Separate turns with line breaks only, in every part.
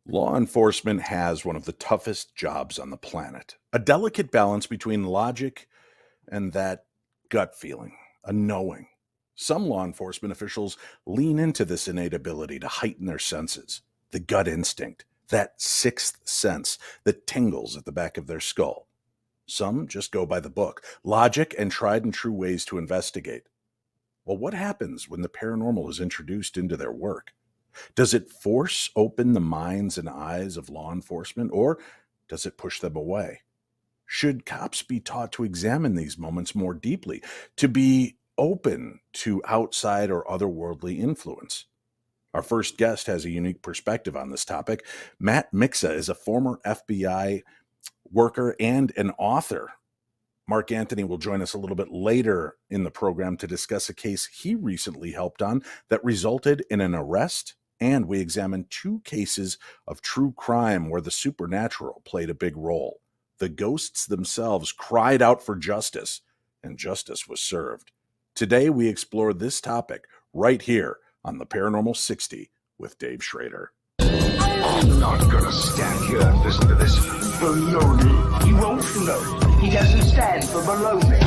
Law enforcement has one of the toughest jobs on the planet. A delicate balance between logic and that gut feeling, a knowing. Some law enforcement officials lean into this innate ability to heighten their senses, the gut instinct, that sixth sense that tingles at the back of their skull. Some just go by the book, logic and tried and true ways to investigate. Well, what happens when the paranormal is introduced into their work? Does it force open the minds and eyes of law enforcement, or does it push them away? Should cops be taught to examine these moments more deeply, to be open to outside or otherworldly influence? Our first guest has a unique perspective on this topic. Matt Mixa is a former FBI worker and an author. Mark Anthony will join us a little bit later in the program to discuss a case he recently helped on that resulted in an arrest. And we examine two cases of true crime where the supernatural played a big role. The ghosts themselves cried out for justice, and justice was served. Today, we explore this topic right here on the Paranormal 60 with Dave Schrader.
I'm not gonna stand here and listen to this baloney. He won't float. He doesn't stand for baloney.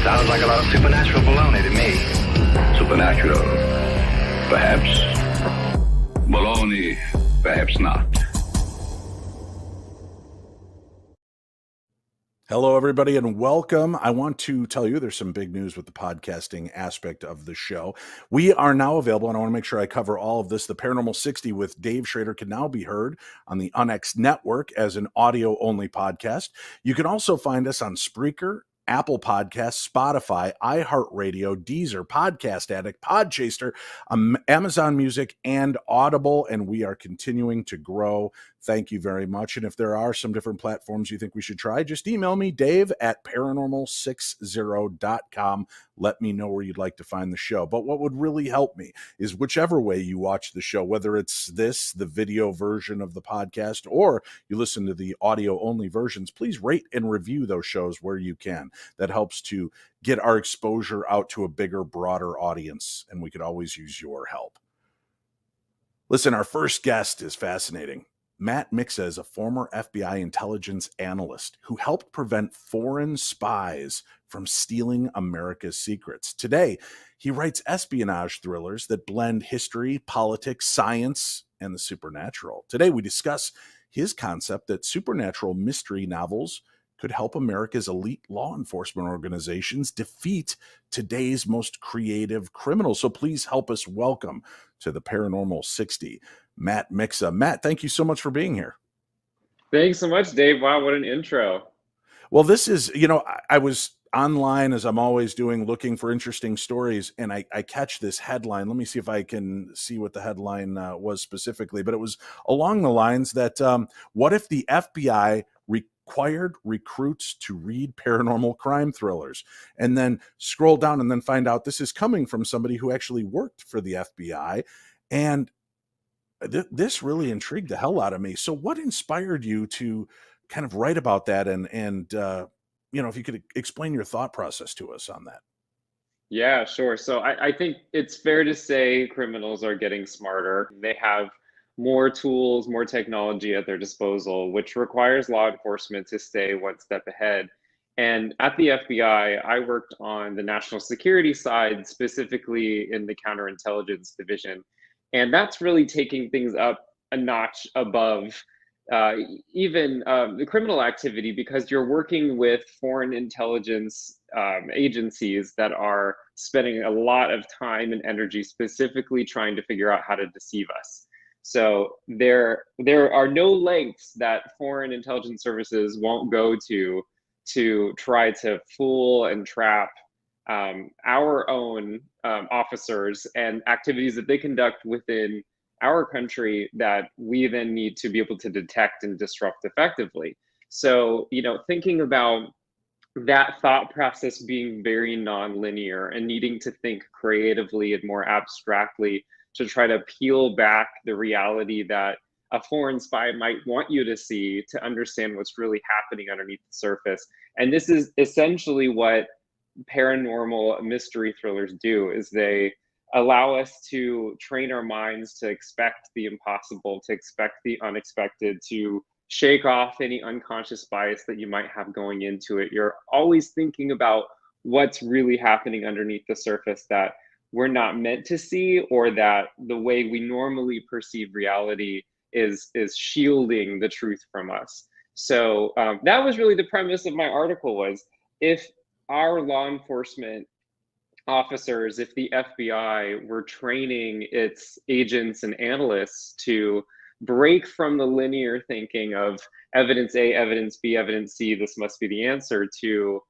Sounds like a lot of supernatural baloney to me.
Supernatural, perhaps. Baloney, perhaps not.
Hello, everybody, and welcome. I want to tell you there's some big news with the podcasting aspect of the show. We are now available, and I want to make sure I cover all of this. The Paranormal 60 with Dave Schrader can now be heard on the UNX network as an audio-only podcast. You can also find us on Spreaker, Apple Podcasts, Spotify, iHeartRadio, Deezer, Podcast Addict, Podchaser, Amazon Music, and Audible, and we are continuing to grow. Thank you very much. And if there are some different platforms you think we should try, just email me, Dave at paranormal60.com. Let me know where you'd like to find the show. But what would really help me is whichever way you watch the show, whether it's this, the video version of the podcast, or you listen to the audio-only versions, please rate and review those shows where you can. That helps to get our exposure out to a bigger, broader audience, and we could always use your help. Listen, our first guest is fascinating. Matt Mixa is a former FBI intelligence analyst who helped prevent foreign spies from stealing America's secrets. Today, he writes espionage thrillers that blend history, politics, science, and the supernatural. Today, we discuss his concept that supernatural mystery novels could help America's elite law enforcement organizations defeat today's most creative criminals. So please help us welcome to the Paranormal 60, Matt Mixa. Matt, thank you so much for being here.
Thanks so much, Dave. Wow, what an intro.
Well, this is, I was online, as I'm always doing, looking for interesting stories, and I catch this headline. Let me see if I can see what the headline was specifically, but it was along the lines that what if the FBI required recruits to read paranormal crime thrillers? And then scroll down and then find out this is coming from somebody who actually worked for the FBI. And this really intrigued the hell out of me. So what inspired you to kind of write about that? And if you could explain your thought process to us on that.
Yeah, sure. So I think it's fair to say criminals are getting smarter. They have more tools, more technology at their disposal, which requires law enforcement to stay one step ahead. And at the FBI, I worked on the national security side, specifically in the counterintelligence division. And that's really taking things up a notch above even the criminal activity, because you're working with foreign intelligence agencies that are spending a lot of time and energy specifically trying to figure out how to deceive us. So there are no lengths that foreign intelligence services won't go to try to fool and trap our own officers and activities that they conduct within our country that we then need to be able to detect and disrupt effectively. So, thinking about that thought process being very nonlinear and needing to think creatively and more abstractly to try to peel back the reality that a foreign spy might want you to see to understand what's really happening underneath the surface. And this is essentially what paranormal mystery thrillers do, is they allow us to train our minds to expect the impossible, to expect the unexpected, to shake off any unconscious bias that you might have going into it. You're always thinking about what's really happening underneath the surface that we're not meant to see, or that the way we normally perceive reality is shielding the truth from us. So that was really the premise of my article, was if our law enforcement officers, if the FBI were training its agents and analysts to break from the linear thinking of evidence A, evidence B, evidence C, this must be the answer, to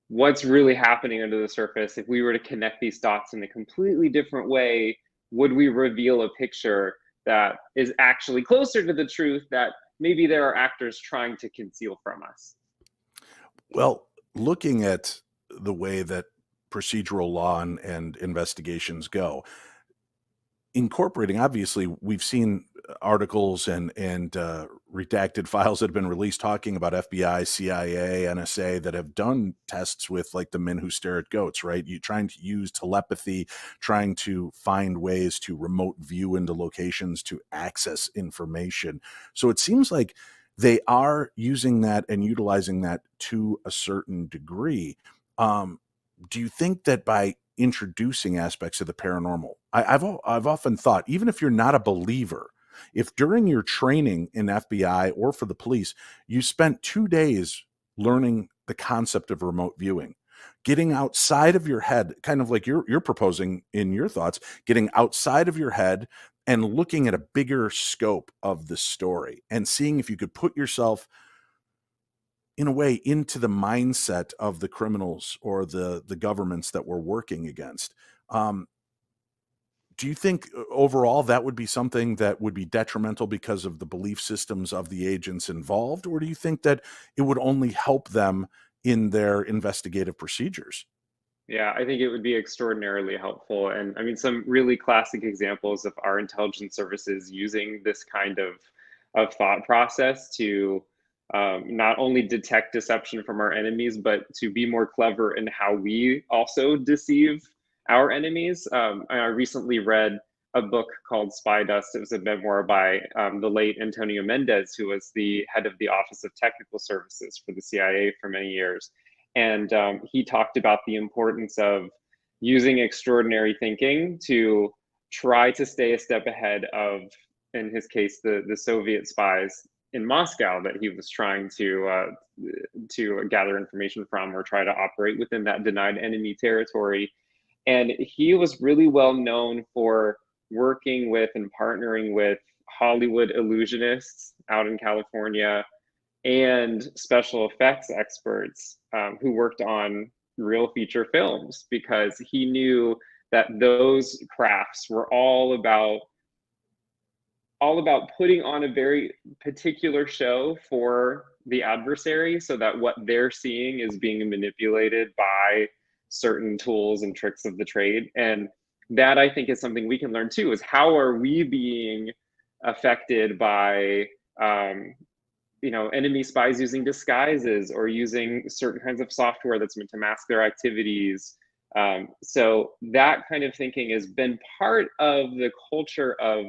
what's really happening under the surface, if we were to connect these dots in a completely different way, would we reveal a picture that is actually closer to the truth that maybe there are actors trying to conceal from us?
Well, looking at the way that procedural law and investigations go, incorporating, obviously, we've seen articles and redacted files that have been released talking about FBI, CIA, NSA that have done tests with like the men who stare at goats, right? You trying to use telepathy, trying to find ways to remote view into locations to access information. So it seems like they are using that and utilizing that to a certain degree. Do you think that by introducing aspects of the paranormal, I've often thought, even if you're not a believer, if during your training in FBI or for the police, you spent 2 days learning the concept of remote viewing, getting outside of your head, kind of like you're proposing in your thoughts, getting outside of your head and looking at a bigger scope of the story and seeing if you could put yourself in a way into the mindset of the criminals or the governments that we're working against. Do you think overall that would be something that would be detrimental because of the belief systems of the agents involved? Or do you think that it would only help them in their investigative procedures?
Yeah, I think it would be extraordinarily helpful. And I mean, some really classic examples of our intelligence services using this kind of thought process to not only detect deception from our enemies, but to be more clever in how we also deceive our enemies. I recently read a book called Spy Dust. It was a memoir by the late Antonio Mendez, who was the head of the Office of Technical Services for the CIA for many years. And he talked about the importance of using extraordinary thinking to try to stay a step ahead of, in his case, the Soviet spies in Moscow that he was trying to gather information from, or try to operate within that denied enemy territory. And he was really well known for working with and partnering with Hollywood illusionists out in California and special effects experts who worked on real feature films, because he knew that those crafts were all about putting on a very particular show for the adversary, so that what they're seeing is being manipulated by certain tools and tricks of the trade. And that, I think, is something we can learn too, is how are we being affected by enemy spies using disguises or using certain kinds of software that's meant to mask their activities. So that kind of thinking has been part of the culture of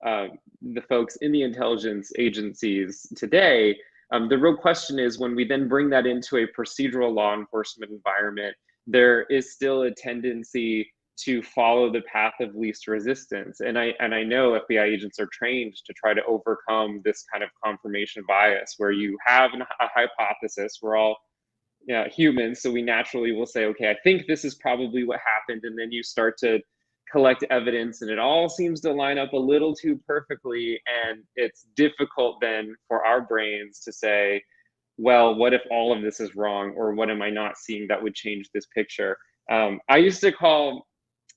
the folks in the intelligence agencies today. The real question is, when we then bring that into a procedural law enforcement environment, there is still a tendency to follow the path of least resistance. And I know FBI agents are trained to try to overcome this kind of confirmation bias, where you have a hypothesis. We're all humans, so we naturally will say, okay, I think this is probably what happened. And then you start to collect evidence and it all seems to line up a little too perfectly. And it's difficult then for our brains to say, well, what if all of this is wrong? Or what am I not seeing that would change this picture? I used to call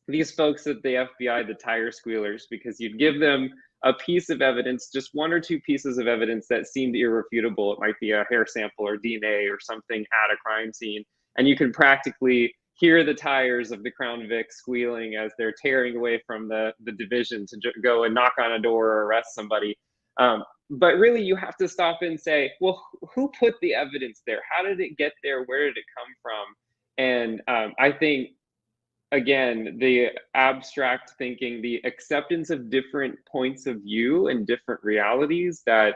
these folks at the FBI the tire squealers, because you'd give them a piece of evidence, just one or two pieces of evidence that seemed irrefutable. It might be a hair sample or DNA or something at a crime scene. And you can practically hear the tires of the Crown Vic squealing as they're tearing away from the division to go and knock on a door or arrest somebody. But really, you have to stop and say, well, who put the evidence there? How did it get there? Where did it come from? And I think, again, the abstract thinking, the acceptance of different points of view and different realities that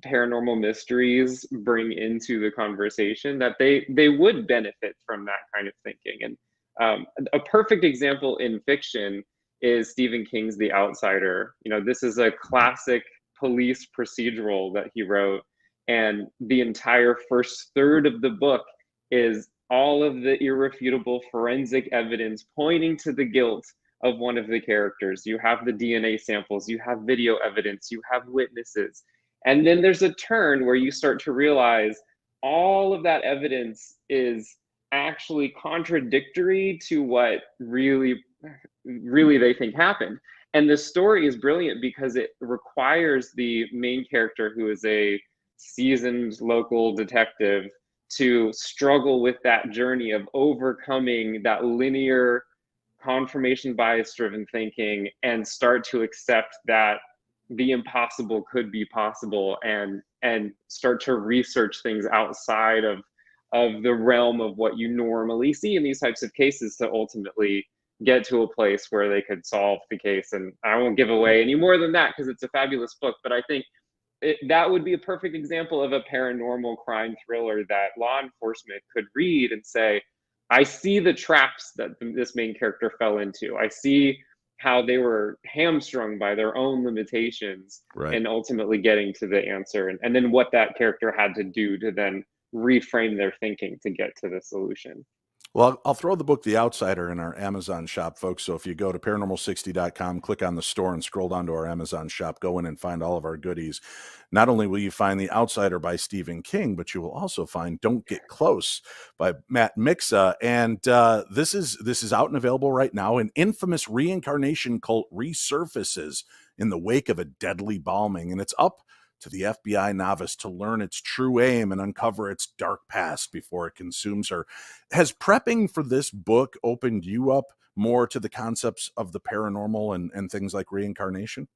paranormal mysteries bring into the conversation, that they would benefit from that kind of thinking. And a perfect example in fiction is Stephen King's The Outsider. You know, this is a classic police procedural that he wrote, and the entire first third of the book is all of the irrefutable forensic evidence pointing to the guilt of one of the characters. You have the DNA samples, you have video evidence, you have witnesses. And then there's a turn where you start to realize all of that evidence is actually contradictory to what really they think happened. And the story is brilliant because it requires the main character, who is a seasoned local detective, to struggle with that journey of overcoming that linear confirmation bias driven thinking and start to accept that the impossible could be possible, and start to research things outside of the realm of what you normally see in these types of cases to ultimately get to a place where they could solve the case. And I won't give away any more than that because it's a fabulous book, but I think that would be a perfect example of a paranormal crime thriller that law enforcement could read and say, I see the traps that this main character fell into. I see how they were hamstrung by their own limitations,
Right.
and ultimately getting to the answer. And then what that character had to do to then reframe their thinking to get to the solution.
Well, I'll throw the book The Outsider in our Amazon shop, folks. So if you go to paranormal60.com, click on the store and scroll down to our Amazon shop, go in and find all of our goodies. Not only will you find The Outsider by Stephen King, but you will also find Don't Get Close by Matt Mixa. And this is out and available right now. An infamous reincarnation cult resurfaces in the wake of a deadly bombing, and it's up to the FBI novice to learn its true aim and uncover its dark past before it consumes her. Has prepping for this book opened you up more to the concepts of the paranormal and things like reincarnation?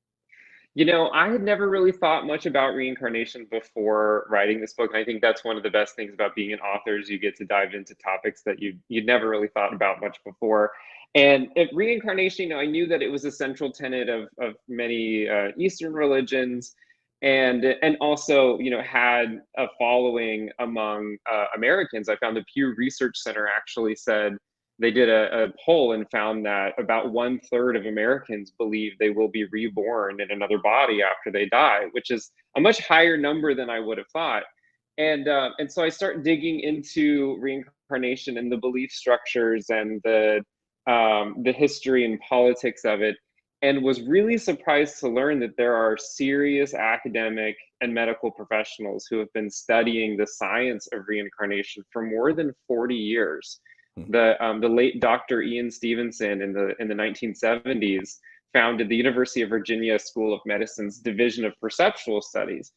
You know, I had never really thought much about reincarnation before writing this book. And I think that's one of the best things about being an author is you get to dive into topics that you'd never really thought about much before. And reincarnation, you know, I knew that it was a central tenet of many Eastern religions, and also, you know, had a following among Americans. I found the Pew Research Center actually said they did a poll and found that about 1/3 of Americans believe they will be reborn in another body after they die, which is a much higher number than I would have thought. And so I start digging into reincarnation and the belief structures and the history and politics of it, and was really surprised to learn that there are serious academic and medical professionals who have been studying the science of reincarnation for more than 40 years. The late Dr. Ian Stevenson in the 1970s founded the University of Virginia School of Medicine's Division of Perceptual Studies,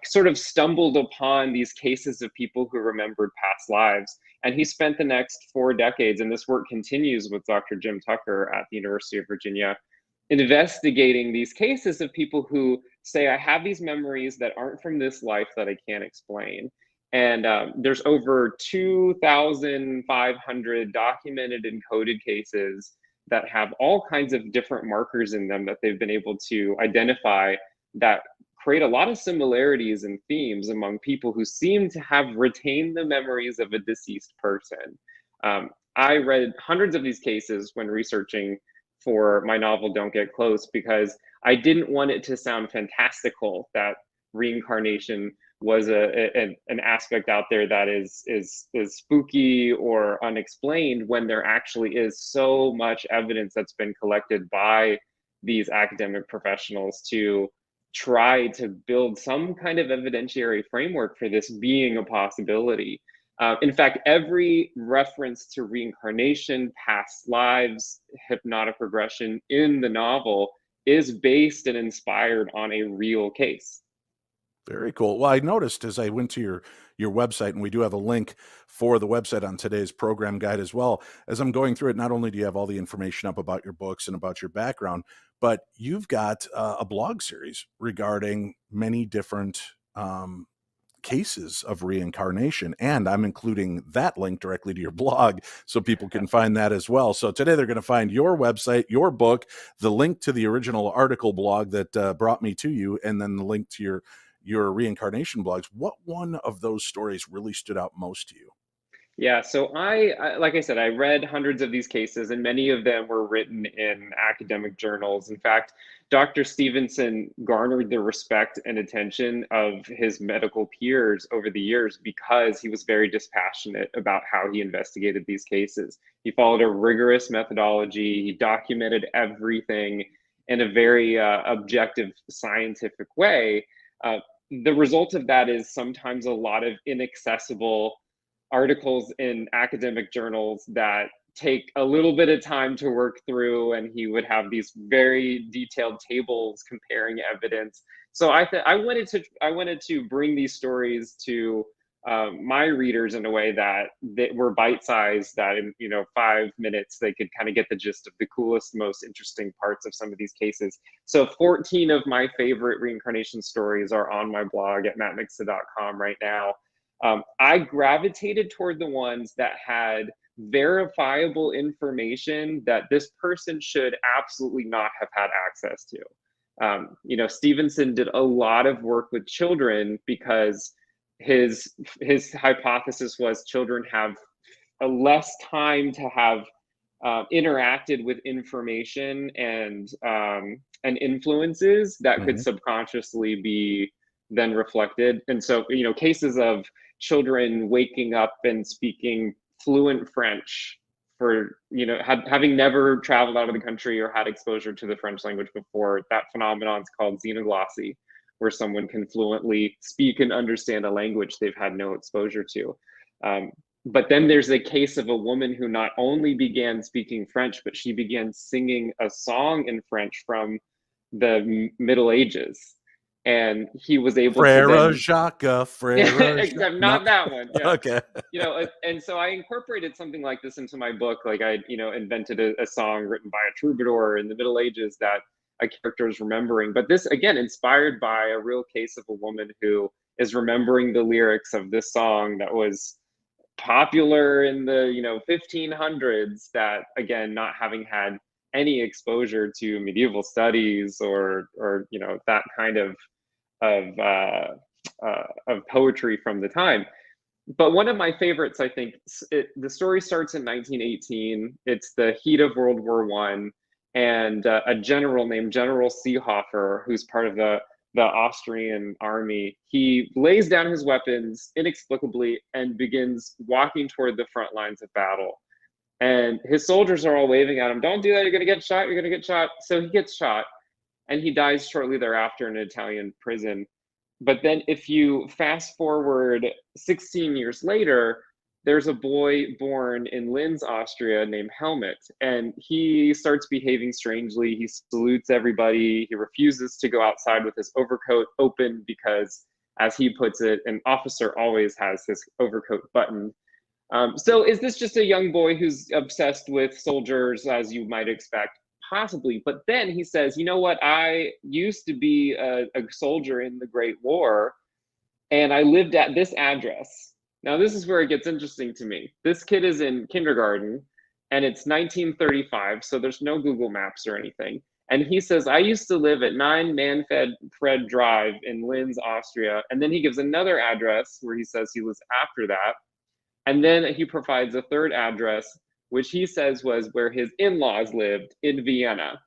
sort of stumbled upon these cases of people who remembered past lives. And he spent the next 4 decades, and this work continues with Dr. Jim Tucker at the University of Virginia, investigating these cases of people who say, I have these memories that aren't from this life that I can't explain. And there's over 2,500 documented and coded cases that have all kinds of different markers in them that they've been able to identify that create a lot of similarities and themes among people who seem to have retained the memories of a deceased person. I read hundreds of these cases when researching for my novel Don't Get Close, because I didn't want it to sound fantastical that reincarnation was an aspect out there that is spooky or unexplained, when there actually is so much evidence that's been collected by these academic professionals to try to build some kind of evidentiary framework for this being a possibility. In fact, every reference to reincarnation, past lives, hypnotic regression in the novel is based and inspired on a real case.
Very cool. Well, I noticed as I went to your website, and we do have a link for the website on today's program guide as well. As I'm going through it, not only do you have all the information up about your books and about your background, but you've got a blog series regarding many different cases of reincarnation, and I'm including that link directly to your blog so people can find that as well. So today they're going to find your website, your book, the link to the original article blog that brought me to you, and then the link to your reincarnation blogs. What one of those stories really stood out most to you?
Yeah, so I, like I said, I read hundreds of these cases, and many of them were written in academic journals. In fact, Dr. Stevenson garnered the respect and attention of his medical peers over the years because he was very dispassionate about how he investigated these cases. He followed a rigorous methodology. He documented everything in a very objective, scientific way. The result of that is sometimes a lot of inaccessible articles in academic journals that take a little bit of time to work through, and he would have these very detailed tables comparing evidence. So I wanted to bring these stories to my readers in a way that were bite-sized, that in 5 minutes they could kind of get the gist of the coolest, most interesting parts of some of these cases. So 14 of my favorite reincarnation stories are on my blog at mattmixa.com right now. I gravitated toward the ones that had verifiable information that this person should absolutely not have had access to. Stevenson did a lot of work with children because his hypothesis was children have a less time to have interacted with information and influences that could subconsciously be then reflected. And so, cases of children waking up and speaking fluent French for, having never traveled out of the country or had exposure to the French language before. That phenomenon is called xenoglossy, where someone can fluently speak and understand a language they've had no exposure to. But then there's a case of a woman who not only began speaking French, but she began singing a song in French from the Middle Ages. And he was able
Frere
to then,
Jacques, Frere
except not that one. Yeah.
Okay.
And so I incorporated something like this into my book. Like I, invented a song written by a troubadour in the Middle Ages that a character is remembering. But this, again, inspired by a real case of a woman who is remembering the lyrics of this song that was popular in the 1500s, that, again, not having had any exposure to medieval studies or that kind of poetry from the time. But one of my favorites, I think, the story starts in 1918. It's the heat of World War I, and a general named General Seehofer, who's part of the Austrian army, he lays down his weapons inexplicably and begins walking toward the front lines of battle. And his soldiers are all waving at him, "Don't do that, you're gonna get shot, you're gonna get shot." So he gets shot, and he dies shortly thereafter in an Italian prison. But then if you fast forward 16 years later, there's a boy born in Linz, Austria named Helmut, and he starts behaving strangely. He salutes everybody. He refuses to go outside with his overcoat open because, as he puts it, an officer always has his overcoat buttoned. So is this just a young boy who's obsessed with soldiers, as you might expect? Possibly. But then he says, you know what? I used to be a soldier in the Great War, and I lived at this address. Now, this is where it gets interesting to me. This kid is in kindergarten, and it's 1935, so there's no Google Maps or anything. And he says, I used to live at 9 Manfred Drive in Linz, Austria. And then he gives another address where he says he was after that. And then he provides a third address, which he says was where his in-laws lived in Vienna.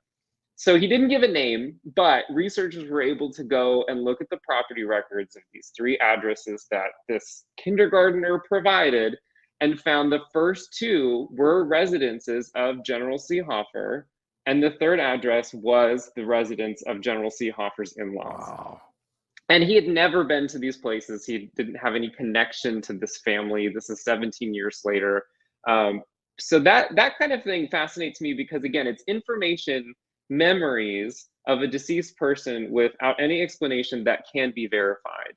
So he didn't give a name, but researchers were able to go and look at the property records of these 3 addresses that this kindergartner provided, and found the first 2 were residences of General Seehofer, and the third address was the residence of General Seehofer's in-laws.
Wow.
And he had never been to these places. He didn't have any connection to this family. This is 17 years later. So that kind of thing fascinates me because, again, it's information, memories of a deceased person without any explanation that can be verified.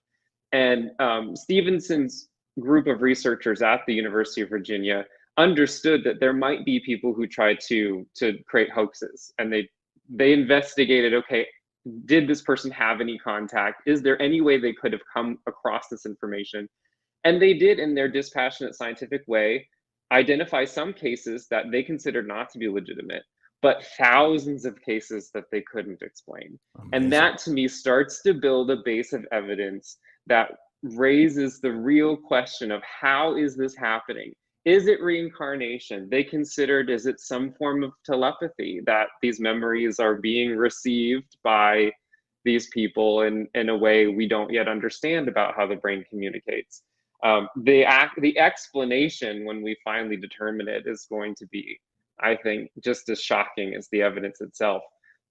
And Stevenson's group of researchers at the University of Virginia understood that there might be people who tried to create hoaxes, and they investigated, okay, did this person have any contact? Is there any way they could have come across this information? And they did, in their dispassionate scientific way, identify some cases that they considered not to be legitimate, but thousands of cases that they couldn't explain.
Amazing.
And that, to me, starts to build a base of evidence that raises the real question of, how is this happening? Is it reincarnation? They considered, is it some form of telepathy, that these memories are being received by these people in a way we don't yet understand about how the brain communicates? The explanation, when we finally determine it, is going to be, I think, just as shocking as the evidence itself.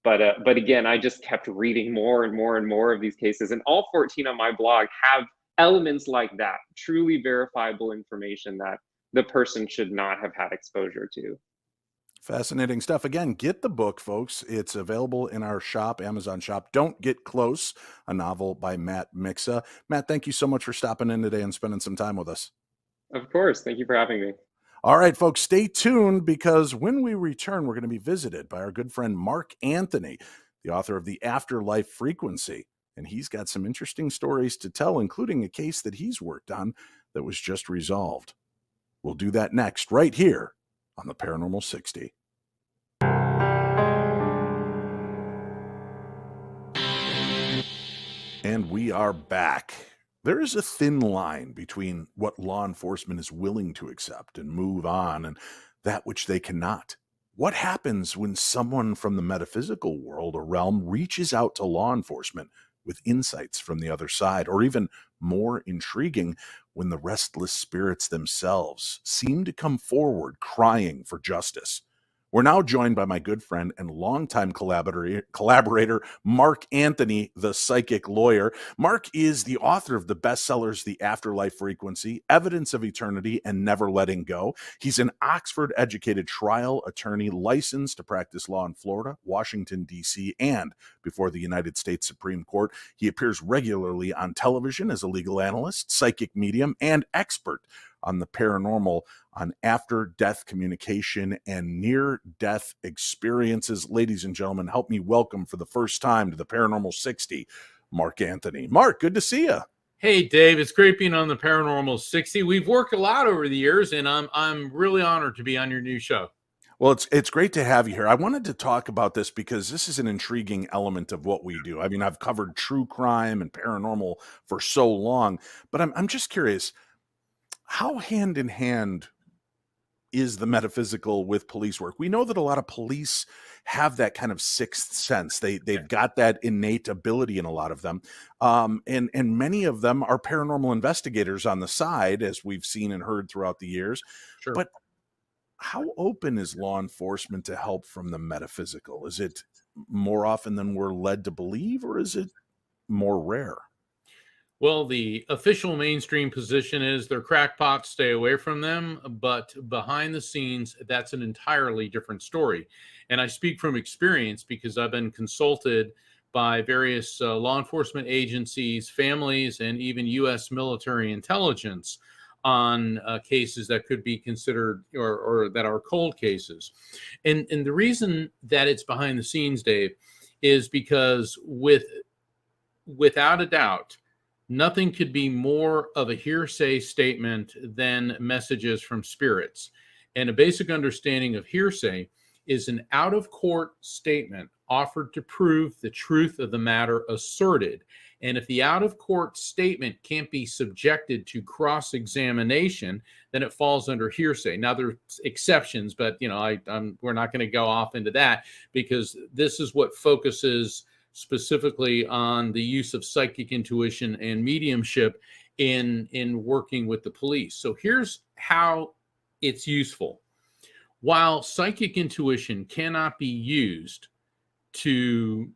But again, I just kept reading more and more and more of these cases, and all 14 on my blog have elements like that, truly verifiable information that the person should not have had exposure to.
Fascinating stuff. Again, get the book, folks. It's available in our shop, Amazon shop. Don't Get Close, a novel by Matt Mixa. Matt, thank you so much for stopping in today and spending some time with us.
Of course. Thank you for having me.
All right, folks, stay tuned, because when we return, we're going to be visited by our good friend Mark Anthony, the author of The Afterlife Frequency. And he's got some interesting stories to tell, including a case that he's worked on that was just resolved. We'll do that next, right here on the Paranormal 60. And we are back. There is a thin line between what law enforcement is willing to accept and move on, and that which they cannot. What happens when someone from the metaphysical world or realm reaches out to law enforcement with insights from the other side, or even more intriguing, when the restless spirits themselves seem to come forward crying for justice? We're now joined by my good friend and longtime collaborator, Mark Anthony, the psychic lawyer. Mark is the author of the bestsellers The Afterlife Frequency, Evidence of Eternity, and Never Letting Go. He's an Oxford-educated trial attorney licensed to practice law in Florida, Washington, D.C., and before the United States Supreme Court. He appears regularly on television as a legal analyst, psychic medium, and expert on the paranormal, on after-death communication and near-death experiences. Ladies and gentlemen, help me welcome for the first time to the Paranormal 60, Mark Anthony. Mark, good to see you.
Hey, Dave, it's great being on the Paranormal 60. We've worked a lot over the years, and I'm really honored to be on your new show.
Well, it's great to have you here. I wanted to talk about this because this is an intriguing element of what we do. I mean, I've covered true crime and paranormal for so long, but I'm just curious, how hand in hand is the metaphysical with police work? We know that a lot of police have that kind of sixth sense. They've got that innate ability in a lot of them. And many of them are paranormal investigators on the side, as we've seen and heard throughout the years.
Sure.
But how open is law enforcement to help from the metaphysical? Is it more often than we're led to believe, or is it more rare?
Well, the official mainstream position is they're crackpots, stay away from them. But behind the scenes, that's an entirely different story. And I speak from experience because I've been consulted by various law enforcement agencies, families, and even U.S. military intelligence on cases that could be considered or that are cold cases. And the reason that it's behind the scenes, Dave, is because without a doubt, nothing could be more of a hearsay statement than messages from spirits. And a basic understanding of hearsay is an out-of-court statement offered to prove the truth of the matter asserted. And if the out-of-court statement can't be subjected to cross-examination, then it falls under hearsay. Now, there's exceptions, but we're not going to go off into that, because this is what focuses specifically on the use of psychic intuition and mediumship in working with the police. So here's how it's useful. While psychic intuition cannot be used to,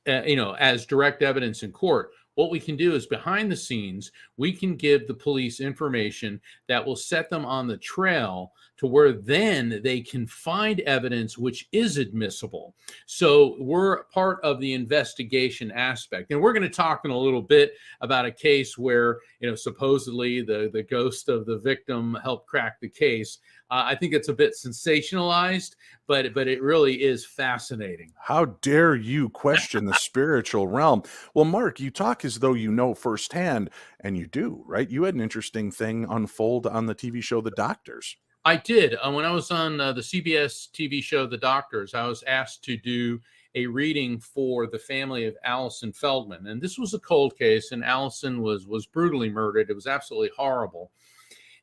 as direct evidence in court, what we can do is behind the scenes, we can give the police information that will set them on the trail to where then they can find evidence which is admissible. So we're part of the investigation aspect. And we're going to talk in a little bit about a case where, supposedly the ghost of the victim helped crack the case. I think it's a bit sensationalized, but it really is fascinating.
How dare you question the spiritual realm? Well, Mark, you talk as though you know firsthand, and you do, right? You had an interesting thing unfold on the TV show The Doctors.
I did. When I was on the CBS TV show The Doctors, I was asked to do a reading for the family of Allison Feldman. And this was a cold case, and Allison was brutally murdered. It was absolutely horrible.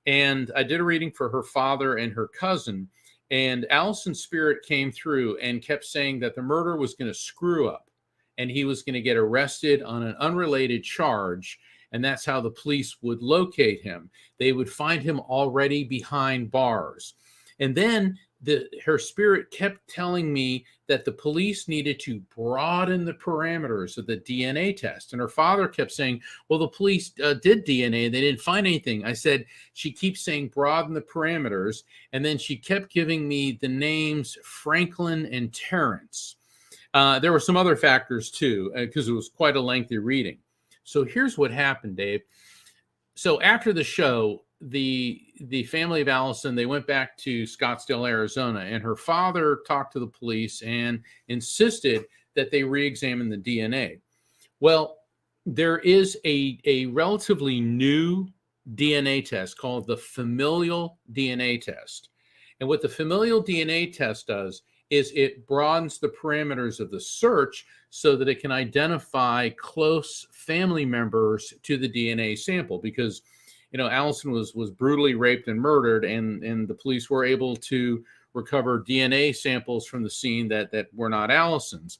And I did a reading for her father and her cousin. And Allison's spirit came through and kept saying that the murder was going to screw up and he was going to get arrested on an unrelated charge. And that's how the police would locate him. They would find him already behind bars. And then her spirit kept telling me that the police needed to broaden the parameters of the DNA test. And her father kept saying, well, the police did DNA and they didn't find anything. I said, she keeps saying broaden the parameters. And then she kept giving me the names Franklin and Terrence. There were some other factors too, because it was quite a lengthy reading. So here's what happened, Dave. So after the show, the family of Allison, they went back to Scottsdale, Arizona, and her father talked to the police and insisted that they re-examine the DNA. Well, there is a relatively new DNA test called the familial DNA test. And what the familial DNA test does is it broadens the parameters of the search so that it can identify close family members to the DNA sample, because Allison was brutally raped and murdered, and the police were able to recover DNA samples from the scene that were not Allison's.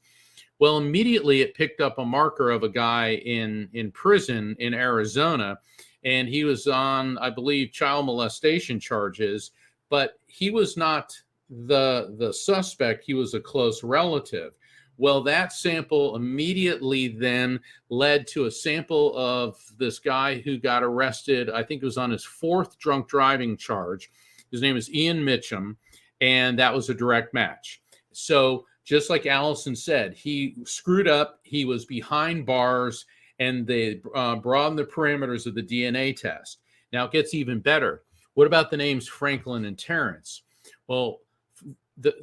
Well, immediately it picked up a marker of a guy in prison in Arizona, and he was on, I believe, child molestation charges, but he was not the suspect. He was a close relative. Well, that sample immediately then led to a sample of this guy who got arrested. I think it was on his 4th drunk driving charge. His name is Ian Mitchum, and that was a direct match. So just like Allison said, he screwed up. He was behind bars, and they broadened the parameters of the DNA test. Now it gets even better. What about the names Franklin and Terrence? Well,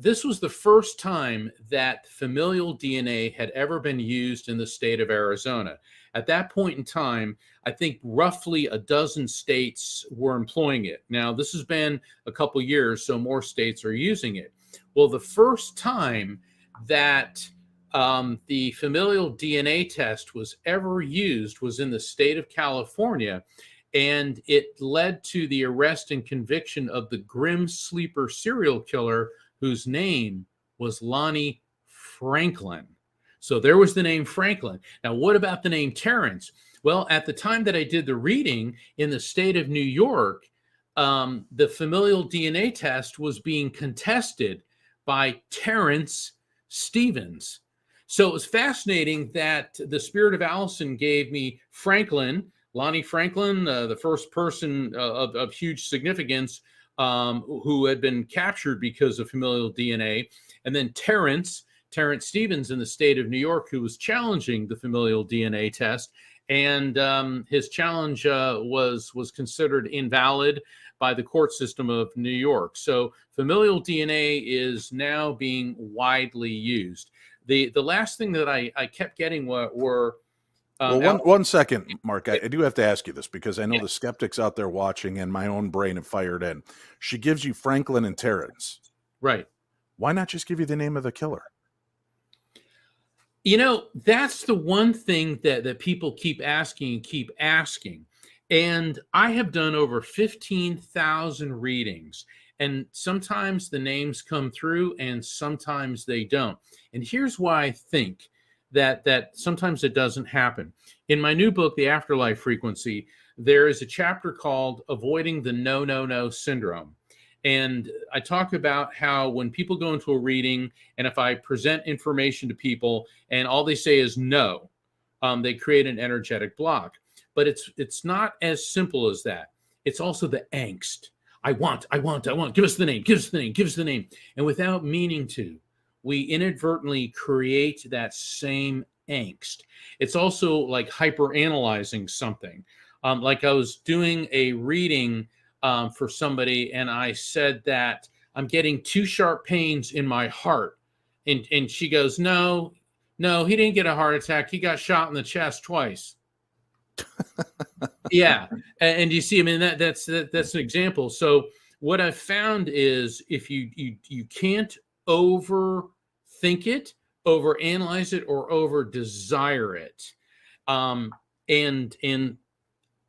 this was the first time that familial DNA had ever been used in the state of Arizona. At that point in time, I think roughly a dozen states were employing it. Now, this has been a couple years, so more states are using it. Well, the first time that the familial DNA test was ever used was in the state of California, and it led to the arrest and conviction of the Grim Sleeper serial killer, whose name was Lonnie Franklin. So there was the name Franklin. Now, what about the name Terrence? Well, at the time that I did the reading in the state of New York, the familial DNA test was being contested by Terrence Stevens. So it was fascinating that the spirit of Allison gave me Franklin, Lonnie Franklin, the first person of huge significance who had been captured because of familial DNA, and then Terrence Stevens in the state of New York, who was challenging the familial DNA test, and his challenge was considered invalid by the court system of New York. So familial DNA is now being widely used. The last thing that I kept getting were
one second, Mark. I do have to ask you this because I know the skeptics out there watching and my own brain have fired in. She gives you Franklin and Terrence.
Right.
Why not just give you the name of the killer?
That's the one thing that people keep asking. And I have done over 15,000 readings. And sometimes the names come through and sometimes they don't. And here's why I think that sometimes it doesn't happen. In my new book, The Afterlife Frequency, there is a chapter called Avoiding the No, No, No Syndrome. And I talk about how when people go into a reading, and if I present information to people and all they say is no, they create an energetic block. But it's not as simple as that. It's also the angst. I want. Give us the name. Give us the name. Give us the name. And without meaning to, we inadvertently create that same angst. It's also like hyper analyzing something. Like I was doing a reading for somebody, and I said that I'm getting 2 sharp pains in my heart. And she goes, no, he didn't get a heart attack. He got shot in the chest twice. Yeah. And you see, I mean, that's an example. So what I've found is if you can't overthink it, overanalyze it, or over desire it. And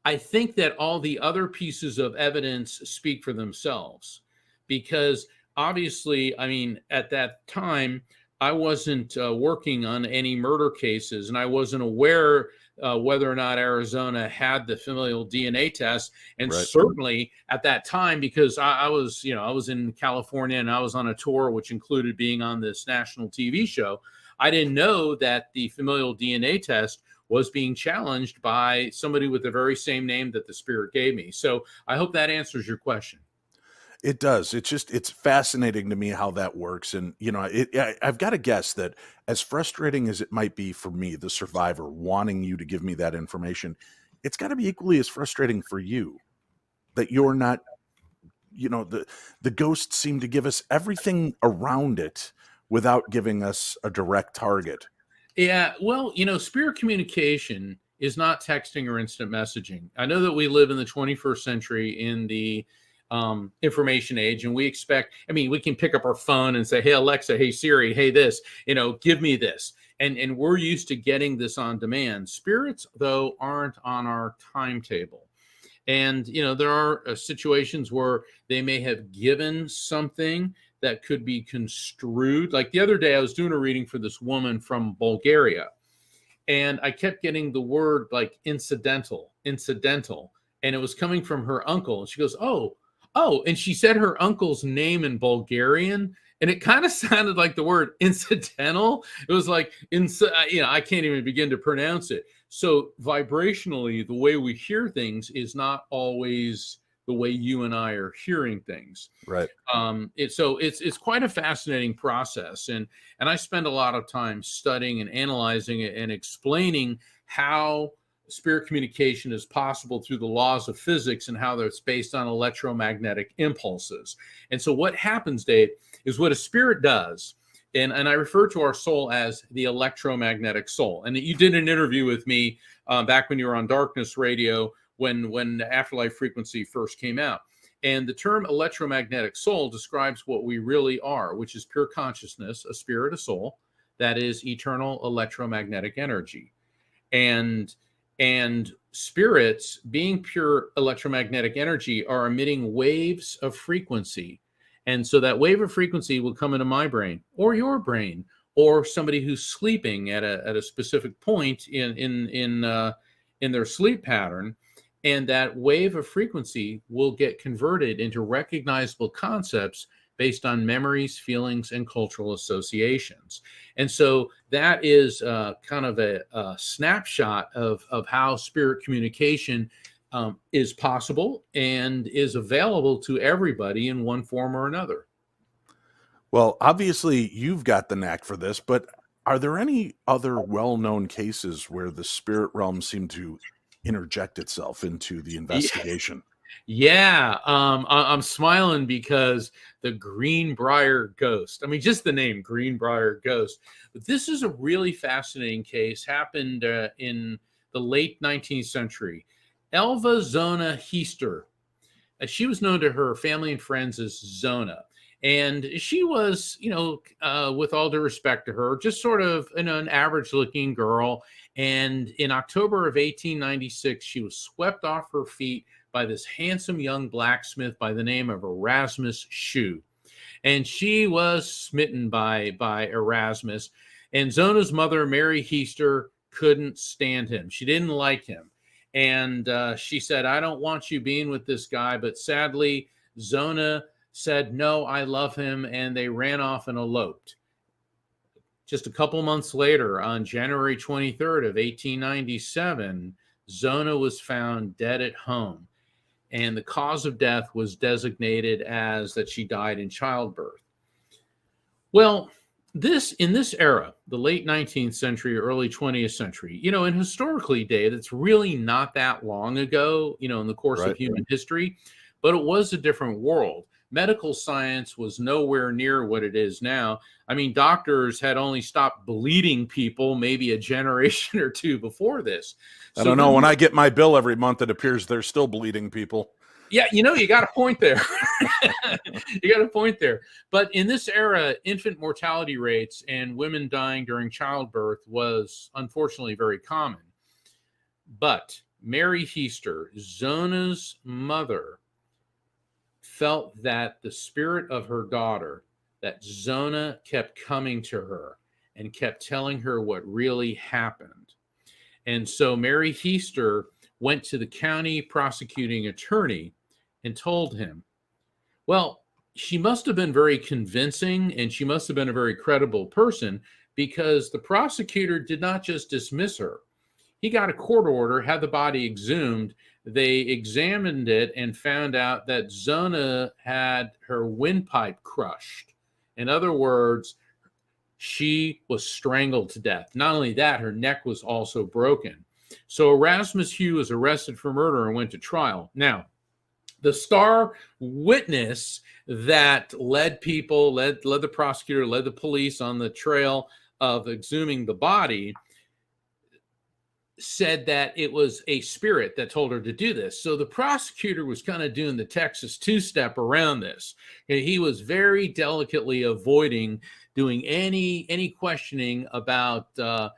I think that all the other pieces of evidence speak for themselves, because obviously, I mean, at that time, I wasn't working on any murder cases, and I wasn't aware whether or not Arizona had the familial DNA test. And certainly at that time, because I was in California and I was on a tour, which included being on this national TV show, I didn't know that the familial DNA test was being challenged by somebody with the very same name that the spirit gave me. So I hope that answers your question.
It does. It's fascinating to me how that works. And, I've got to guess that as frustrating as it might be for me, the survivor, wanting you to give me that information, it's got to be equally as frustrating for you that you're not, the ghosts seem to give us everything around it without giving us a direct target.
Yeah. Well, spirit communication is not texting or instant messaging. I know that we live in the 21st century in the information age, and we expect, we can pick up our phone and say, hey, Alexa, hey, Siri, hey, this, give me this. And we're used to getting this on demand. Spirits, though, aren't on our timetable. And, there are situations where they may have given something that could be construed. Like the other day, I was doing a reading for this woman from Bulgaria, and I kept getting the word like incidental, and it was coming from her uncle. And she goes, oh, and she said her uncle's name in Bulgarian, and it kind of sounded like the word incidental. It was like, I can't even begin to pronounce it. So vibrationally, the way we hear things is not always the way you and I are hearing things.
Right.
It's quite a fascinating process. And I spend a lot of time studying and analyzing it and explaining how spirit communication is possible through the laws of physics and how it's based on electromagnetic impulses. And so what happens, Dave, is what a spirit does. And I refer to our soul as the electromagnetic soul. And you did an interview with me back when you were on Darkness Radio, when the Afterlife Frequency first came out. And the term electromagnetic soul describes what we really are, which is pure consciousness, a spirit, a soul, that is eternal electromagnetic energy. And spirits, being pure electromagnetic energy, are emitting waves of frequency. And so that wave of frequency will come into my brain or your brain or somebody who's sleeping at a specific point in their sleep pattern. And that wave of frequency will get converted into recognizable concepts based on memories, feelings, and cultural associations. And so that is kind of a snapshot of how spirit communication is possible and is available to everybody in one form or another.
Well, obviously, you've got the knack for this, but are there any other well-known cases where the spirit realm seemed to interject itself into the investigation?
Yeah, I'm smiling because the Greenbrier ghost. Just the name Greenbrier ghost. But this is a really fascinating case. Happened in the late 19th century. Elva Zona Heister. She was known to her family and friends as Zona. And she was, with all due respect to her, just sort of an average-looking girl. And in October of 1896, she was swept off her feet by this handsome young blacksmith by the name of Erasmus Shue. And she was smitten by Erasmus. And Zona's mother, Mary Heister, couldn't stand him. She didn't like him. And she said, I don't want you being with this guy. But sadly, Zona said, no, I love him. And they ran off and eloped. just a couple months later, on January 23rd of 1897, Zona was found dead at home, and the cause of death was designated as that she died in childbirth. Well, in this era, the late 19th century, early 20th century, in historically data, it's really not that long ago, in the course of human history, but it was a different world. Medical science was nowhere near what it is now. I mean, doctors had only stopped bleeding people maybe a generation or two before this.
I don't know. When I get my bill every month, it appears they're still bleeding people.
Yeah, you got a point there. You got a point there. But in this era, infant mortality rates and women dying during childbirth was unfortunately very common. But Mary Heister, Zona's mother, felt that the spirit of her daughter, that Zona kept coming to her and kept telling her what really happened. And so Mary Heister went to the county prosecuting attorney and told him, well, she must have been very convincing and she must have been a very credible person, because the prosecutor did not just dismiss her. He got a court order, had the body exhumed. They examined it and found out that Zona had her windpipe crushed. In other words, she was strangled to death. Not only that, her neck was also broken. So Erasmus Hugh was arrested for murder and went to trial. Now, the star witness that led the prosecutor, led the police on the trail of exhuming the body, said that it was a spirit that told her to do this. So the prosecutor was kind of doing the Texas two-step around this. And he was very delicately avoiding doing any questioning about the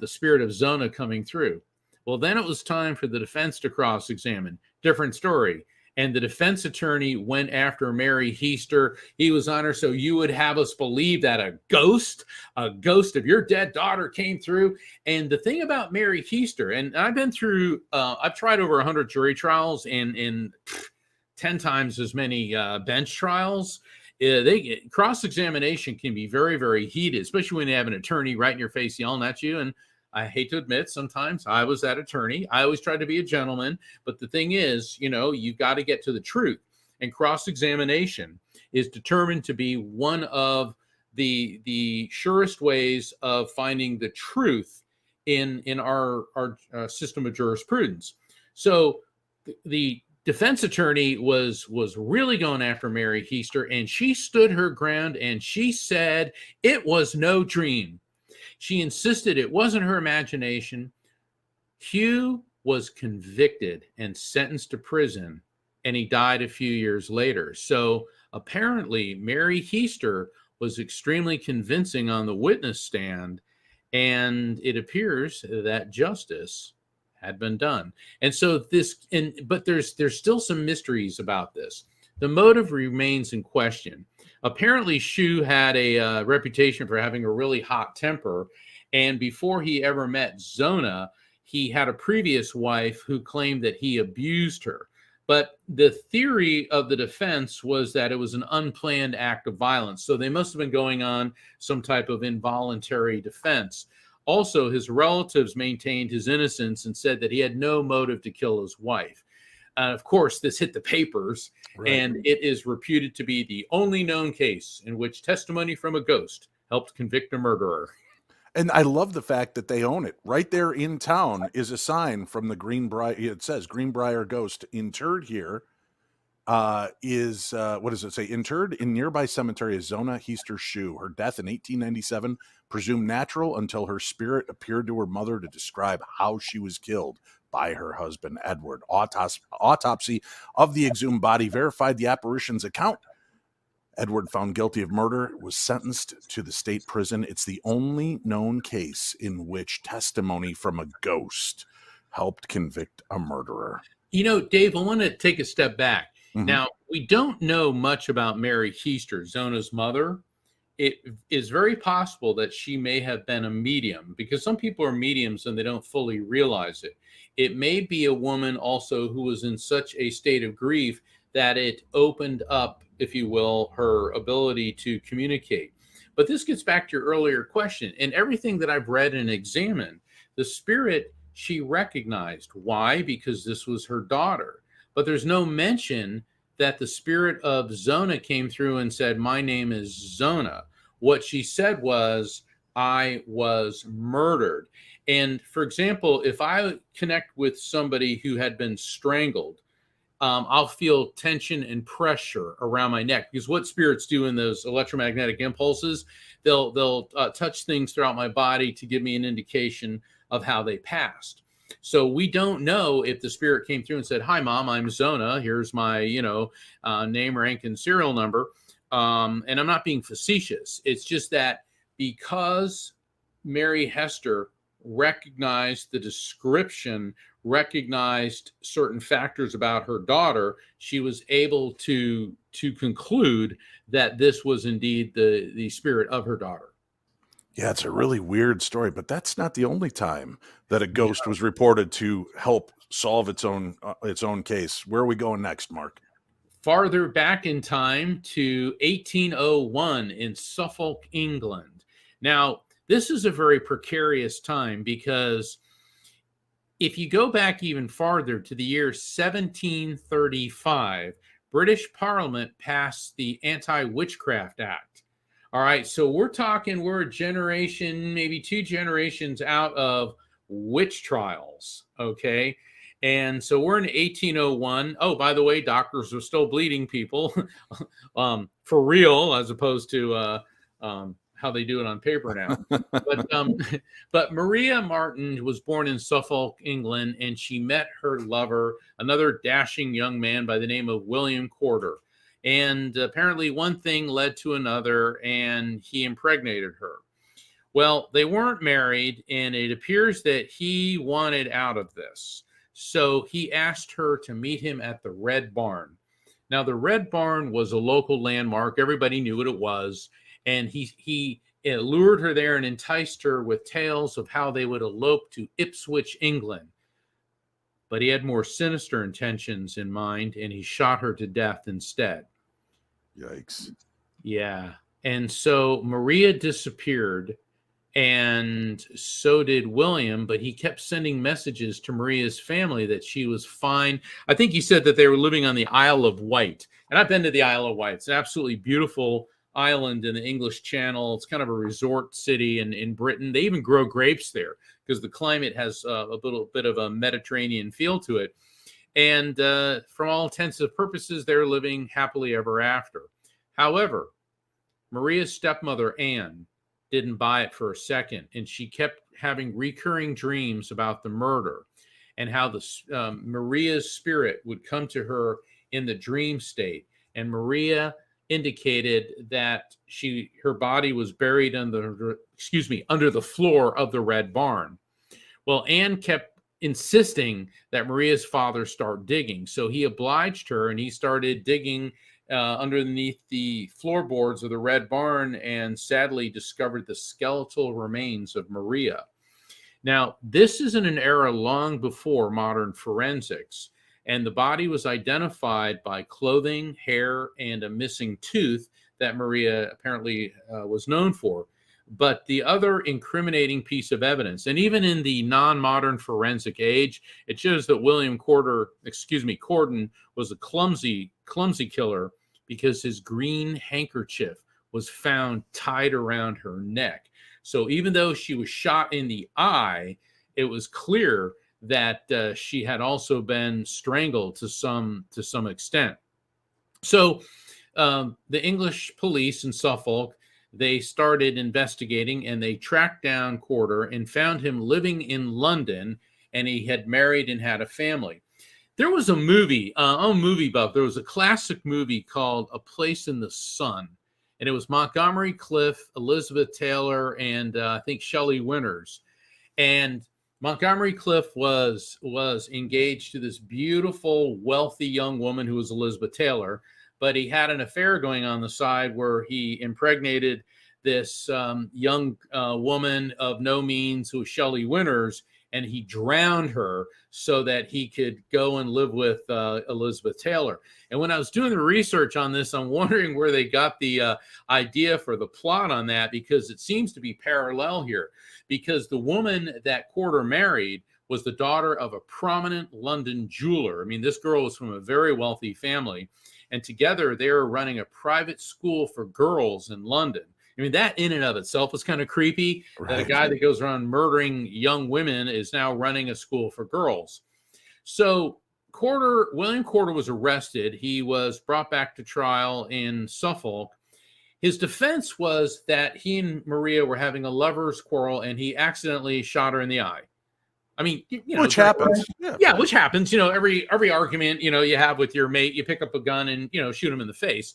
spirit of Zona coming through. Well, then it was time for the defense to cross-examine. Different story. And the defense attorney went after Mary Heister. He was on her. So you would have us believe that a ghost of your dead daughter came through. And the thing about Mary Heister, and I've been through, I've tried over 100 jury trials and 10 times as many bench trials. Cross-examination can be very, very heated, especially when you have an attorney right in your face yelling at you. And I hate to admit, sometimes I was that attorney. I always tried to be a gentleman. But the thing is, you've got to get to the truth. And cross-examination is determined to be one of the surest ways of finding the truth in our system of jurisprudence. So the defense attorney was really going after Mary Heister, and she stood her ground, and she said it was no dream. She insisted it wasn't her imagination. Hugh was convicted and sentenced to prison, and he died a few years later. So apparently, Mary Heister was extremely convincing on the witness stand, and it appears that justice had been done. And so but there's still some mysteries about this. The motive remains in question. Apparently, Hugh had a reputation for having a really hot temper. And before he ever met Zona, he had a previous wife who claimed that he abused her. But the theory of the defense was that it was an unplanned act of violence. So they must have been going on some type of involuntary defense. Also, his relatives maintained his innocence and said that he had no motive to kill his wife. Of course, this hit the papers, and it is reputed to be the only known case in which testimony from a ghost helped convict a murderer.
And I love the fact that they own it. Right there in town is a sign from the Greenbrier. It says Greenbrier ghost interred here. What does it say? Interred in nearby cemetery is Zona Heister Shue. Her death in 1897 presumed natural until her spirit appeared to her mother to describe how she was killed by her husband, Edward. Autopsy of the exhumed body verified the apparition's account. Edward, found guilty of murder, was sentenced to the state prison. It's the only known case in which testimony from a ghost helped convict a murderer.
Dave, I want to take a step back.
Mm-hmm.
Now, we don't know much about Mary Heister, Zona's mother. It is very possible that she may have been a medium, because some people are mediums and they don't fully realize it. It may be a woman also who was in such a state of grief that it opened up, if you will, her ability to communicate. But this gets back to your earlier question. And everything that I've read and examined, the spirit she recognized. Why? Because this was her daughter. But there's no mention that the spirit of Zona came through and said, my name is Zona. What she said was, I was murdered. And for example, if I connect with somebody who had been strangled, I'll feel tension and pressure around my neck, because what spirits do in those electromagnetic impulses, they'll touch things throughout my body to give me an indication of how they passed. So we don't know if the spirit came through and said, hi, Mom, I'm Zona. Here's my, name, rank, and serial number. And I'm not being facetious. It's just that because Mary Hester recognized the description, recognized certain factors about her daughter, she was able to conclude that this was indeed the spirit of her daughter.
Yeah, it's a really weird story, but that's not the only time that a ghost was reported to help solve its own case. Where are we going next, Mark?
Farther back in time to 1801 in Suffolk, England. Now, this is a very precarious time, because if you go back even farther to the year 1735, British Parliament passed the Anti-Witchcraft Act. All right, so we're a generation, maybe 2 generations out of witch trials, okay? And so we're in 1801. Oh, by the way, doctors are still bleeding people for real, as opposed to how they do it on paper now. But Maria Martin was born in Suffolk, England, and she met her lover, another dashing young man by the name of William Corder. And apparently one thing led to another, and he impregnated her. Well, they weren't married, and it appears that he wanted out of this. So he asked her to meet him at the Red Barn. Now, the Red Barn was a local landmark. Everybody knew what it was. And he lured her there and enticed her with tales of how they would elope to Ipswich, England. But he had more sinister intentions in mind, and he shot her to death instead.
Yikes.
Yeah. And so Maria disappeared, and so did William, but he kept sending messages to Maria's family that she was fine. I think he said that they were living on the Isle of Wight. And I've been to the Isle of Wight. It's an absolutely beautiful island in the English Channel. It's kind of a resort city in Britain. They even grow grapes there because the climate has a little bit of a Mediterranean feel to it. And from all intents and purposes, they're living happily ever after. However, Maria's stepmother, Anne, didn't buy it for a second, and she kept having recurring dreams about the murder and how Maria's spirit would come to her in the dream state. And Maria indicated that her body was buried under the floor of the Red Barn. Well, Anne kept insisting that Maria's father start digging. So he obliged her, and he started digging underneath the floorboards of the Red Barn, and sadly discovered the skeletal remains of Maria. Now, this is in an era long before modern forensics, and the body was identified by clothing, hair, and a missing tooth that Maria apparently was known for. But the other incriminating piece of evidence, and even in the non-modern forensic age, it shows that William Corden was a clumsy killer, because his green handkerchief was found tied around her neck. So even though she was shot in the eye, it was clear that she had also been strangled to some extent. So the English police in Suffolk, they started investigating, and they tracked down Corder and found him living in London, and he had married and had a family. There was a movie, movie buff, there was a classic movie called A Place in the Sun, and it was Montgomery Clift, Elizabeth Taylor, and I think Shelley Winters. And Montgomery Clift was engaged to this beautiful, wealthy young woman who was Elizabeth Taylor, but he had an affair going on the side where he impregnated this young woman of no means who was Shelley Winters, and he drowned her so that he could go and live with Elizabeth Taylor. And when I was doing the research on this, I'm wondering where they got the idea for the plot on that, because it seems to be parallel here, because the woman that Corder married was the daughter of a prominent London jeweler. I mean, this girl was from a very wealthy family, and together they were running a private school for girls in London. I mean, that in and of itself is kind of creepy, that a guy that goes around murdering young women is now running a school for girls. So William Corder was arrested. He was brought back to trial in Suffolk. His defense was that he and Maria were having a lover's quarrel and he accidentally shot her in the eye. I mean,
which happens.
Yeah, which happens. Every argument, you have with your mate, you pick up a gun and, shoot him in the face,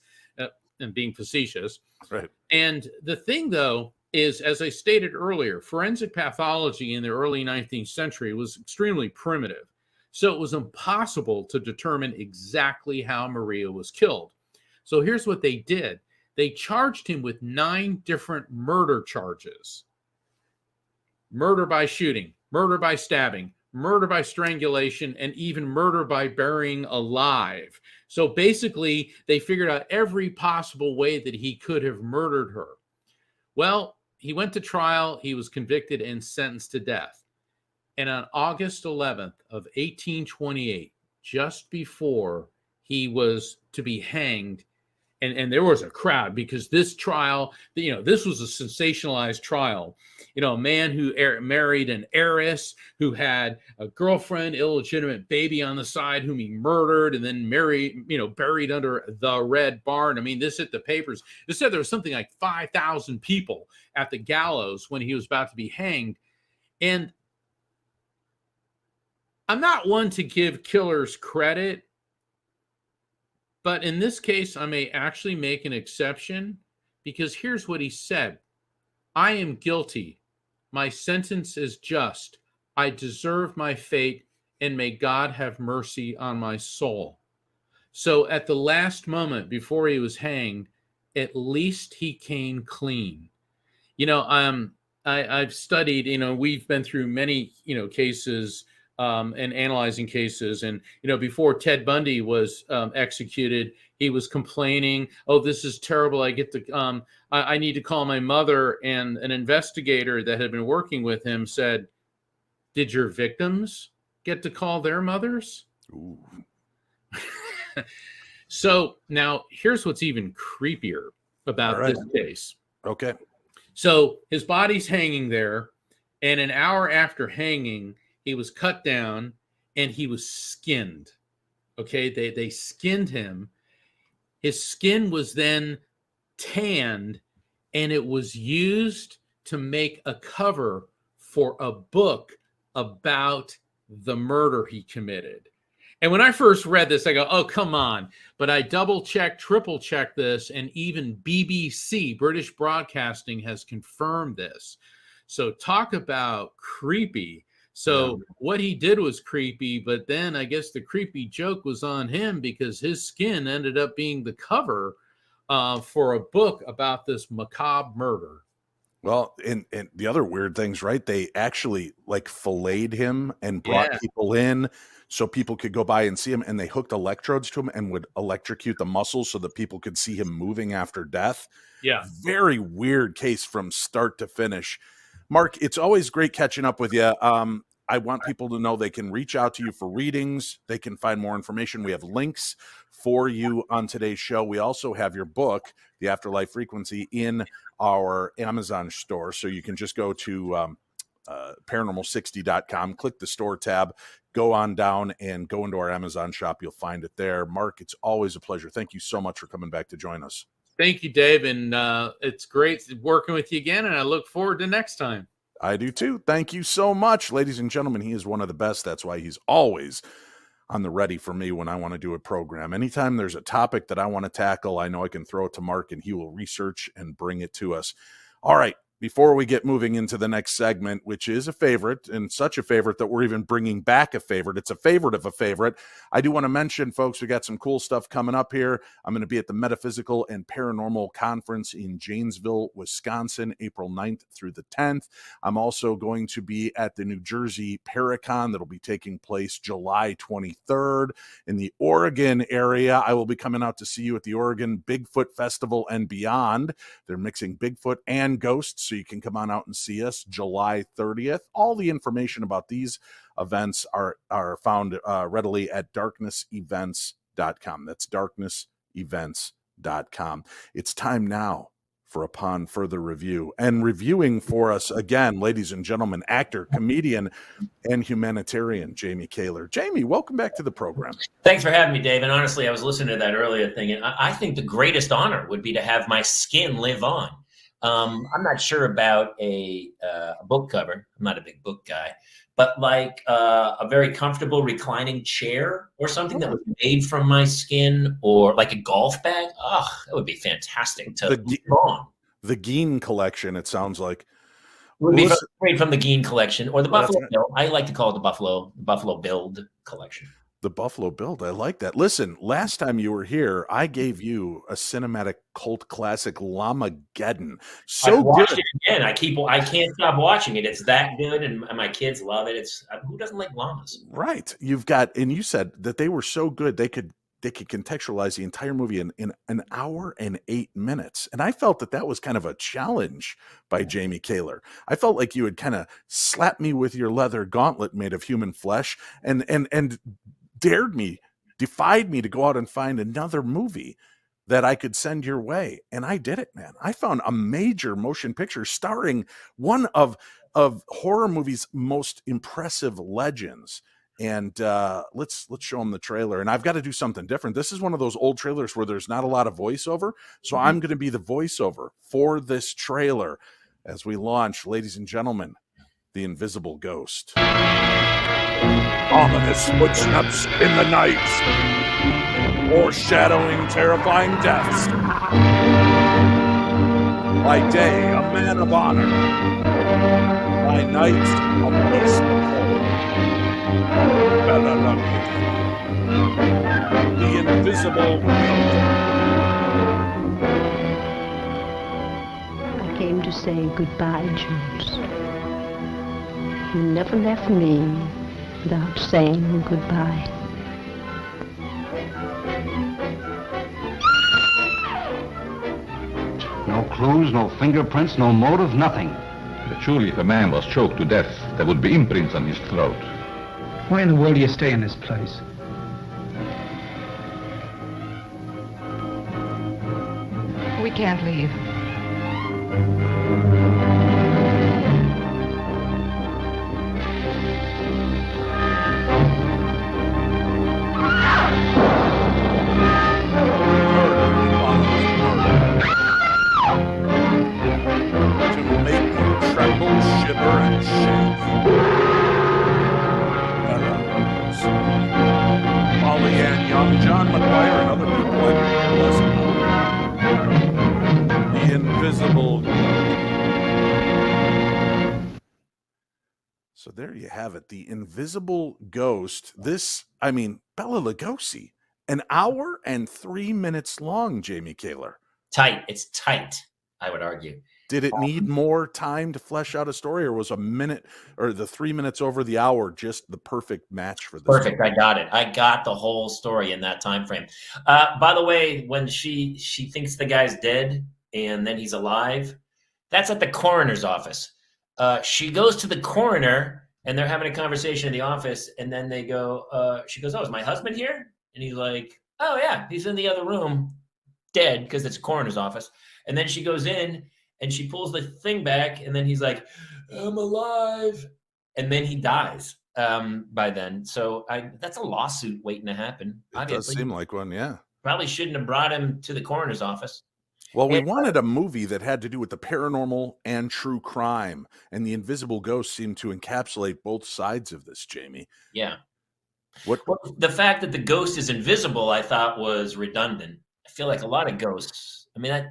and being facetious.
Right.
And the thing, though, is, as I stated earlier, forensic pathology in the early 19th century was extremely primitive. So it was impossible to determine exactly how Maria was killed. So here's what they did. They charged him with 9 different murder charges. Murder by shooting, murder by stabbing, murder by strangulation, and even murder by burying alive. So basically, they figured out every possible way that he could have murdered her. Well, he went to trial, he was convicted and sentenced to death. And on August 11th of 1828, just before he was to be hanged, and there was a crowd, because this trial, this was a sensationalized trial. A man who married an heiress, who had a girlfriend, illegitimate baby on the side, whom he murdered and then buried under the Red Barn. I mean, this hit the papers. It said there was something like 5,000 people at the gallows when he was about to be hanged. And I'm not one to give killers credit, but in this case, I may actually make an exception, because here's what he said. I am guilty. My sentence is just. I deserve my fate, and may God have mercy on my soul. So at the last moment before he was hanged, at least he came clean. I've studied, we've been through many, cases, and analyzing cases. And, before Ted Bundy was executed, he was complaining, oh, this is terrible. I get to, I need to call my mother. And an investigator that had been working with him said, did your victims get to call their mothers?
Ooh.
So now here's what's even creepier about this case.
Okay.
So his body's hanging there, and an hour after hanging, he was cut down and he was skinned. Okay, they skinned him. His skin was then tanned, and it was used to make a cover for a book about the murder he committed. And when I first read this, I go, oh, come on. But I double-checked, triple-checked this, and even BBC, British Broadcasting, has confirmed this. So talk about creepy. So what he did was creepy, but then I guess the creepy joke was on him, because his skin ended up being the cover for a book about this macabre murder.
Well, and the other weird things, right? They actually filleted him and brought people in so people could go by and see him, and they hooked electrodes to him and would electrocute the muscles so that people could see him moving after death.
Yeah.
Very weird case from start to finish. Mark, it's always great catching up with you. I want people to know they can reach out to you for readings. They can find more information. We have links for you on today's show. We also have your book, The Afterlife Frequency, in our Amazon store. So you can just go to paranormal60.com, click the store tab, go on down and go into our Amazon shop. You'll find it there. Mark, it's always a pleasure. Thank you so much for coming back to join us.
Thank you, Dave. And it's great working with you again. And I look forward to next time.
I do too. Thank you so much. Ladies and gentlemen, he is one of the best. That's why he's always on the ready for me when I want to do a program. Anytime there's a topic that I want to tackle, I know I can throw it to Mark and he will research and bring it to us. All right. before we get moving into the next segment, which is a favorite, and such a favorite that we're even bringing back a favorite. It's a favorite of a favorite. I do want to mention, folks, we got some cool stuff coming up here. I'm going to be at the Metaphysical and Paranormal Conference in Janesville, Wisconsin, April 9th through the 10th. I'm also going to be at the New Jersey Paracon that'll be taking place July 23rd. In the Oregon area, I will be coming out to see you at the Oregon Bigfoot Festival and beyond. They're mixing Bigfoot and ghosts, so you can come on out and see us July 30th. All the information about these events are found readily at darknessevents.com. That's darknessevents.com. It's time now for Upon Further Review. And reviewing for us again, ladies and gentlemen, actor, comedian, and humanitarian, Jamie Kaler. Jamie, welcome back to the program.
Thanks for having me, Dave. And honestly, I was listening to that earlier thing, and I think the greatest honor would be to have my skin live on. I'm not sure about a book cover. I'm not a big book guy, but like a very comfortable reclining chair or something that was made from my skin, or like a golf bag. Oh, that would be fantastic to live on.
The Geen collection, it sounds like.
Would be straight from the Geen collection, or the Buffalo Bill. I like to call it the Buffalo Build collection.
The Buffalo Build. I like that. Listen, last time you were here, I gave you a cinematic cult classic, Llamageddon. So
watched
good.
It again. I can't stop watching it. It's that good, and my kids love it. It's who doesn't like llamas?
Right. You've got, and you said that they were so good they could contextualize the entire movie in an hour and 8 minutes. And I felt that was kind of a challenge by Jamie Kaler. I felt like you had kind of slapped me with your leather gauntlet made of human flesh and defied me to go out and find another movie that I could send your way. And I did it, man. I found a major motion picture starring one of horror movies' most impressive legends. And let's show them the trailer. And I've got to do something different. This is one of those old trailers where there's not a lot of voiceover. So I'm going to be the voiceover for this trailer as we launch, ladies and gentlemen, The Invisible Ghost. Ominous footsteps in the night, foreshadowing terrifying deaths. By day, a man of honor. By night, a beast of horror. Bella Lugosi. The Invisible Ghost.
I came to say goodbye, Jules. You never left me without saying goodbye.
No clues, no fingerprints, no motive, nothing.
Surely if a man was choked to death, there would be imprints on his throat.
Why in the world do you stay in this place?
We can't leave.
So there you have it, The Invisible Ghost. This, I mean, Bela Lugosi, an hour and 3 minutes long, Jamie Kaler.
Tight. It's tight, I would argue.
Did it need more time to flesh out a story, or was a minute or the 3 minutes over the hour just the perfect match for this?
Perfect.
Story?
I got it. I got the whole story in that time frame. By the way, when she thinks the guy's dead and then he's alive, that's at the coroner's office. She goes to the coroner and they're having a conversation in the office, and then they go, she goes, "Oh, is my husband here?" And he's like, "Oh yeah, he's in the other room, dead," because it's a coroner's office. And then she goes in and she pulls the thing back, and then he's like, "I'm alive," and then he dies by then. So that's a lawsuit waiting to happen.
It does seem like one, yeah.
Probably shouldn't have brought him to the coroner's office.
Well, we wanted a movie that had to do with the paranormal and true crime, and The Invisible Ghost seemed to encapsulate both sides of this, Jamie.
Yeah.
Well,
the fact that the ghost is invisible, I thought was redundant. I feel like a lot of ghosts. I mean,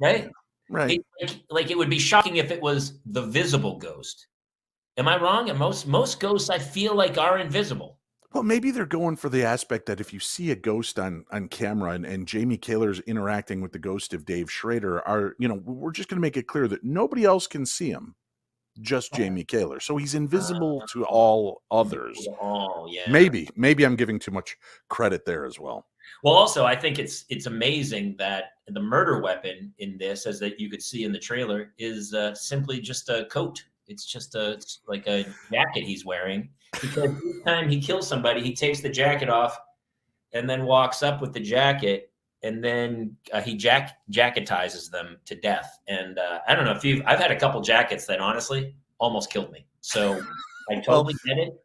right?
Right.
Like it would be shocking if it was the visible ghost. Am I wrong? And most ghosts I feel like are invisible.
Well, maybe they're going for the aspect that if you see a ghost on camera and Jamie Kaler's interacting with the ghost of Dave Schrader, we're just going to make it clear that nobody else can see him, just Jamie Kaler. So he's invisible to all others.
Yeah.
Maybe I'm giving too much credit there as well.
Well, also, I think it's amazing that the murder weapon in this, as that you could see in the trailer, is simply just a coat. It's just like a jacket he's wearing, because each time he kills somebody, he takes the jacket off and then walks up with the jacket, and then he jacketizes them to death. And I don't know if I've had a couple jackets that honestly almost killed me. So I totally get it.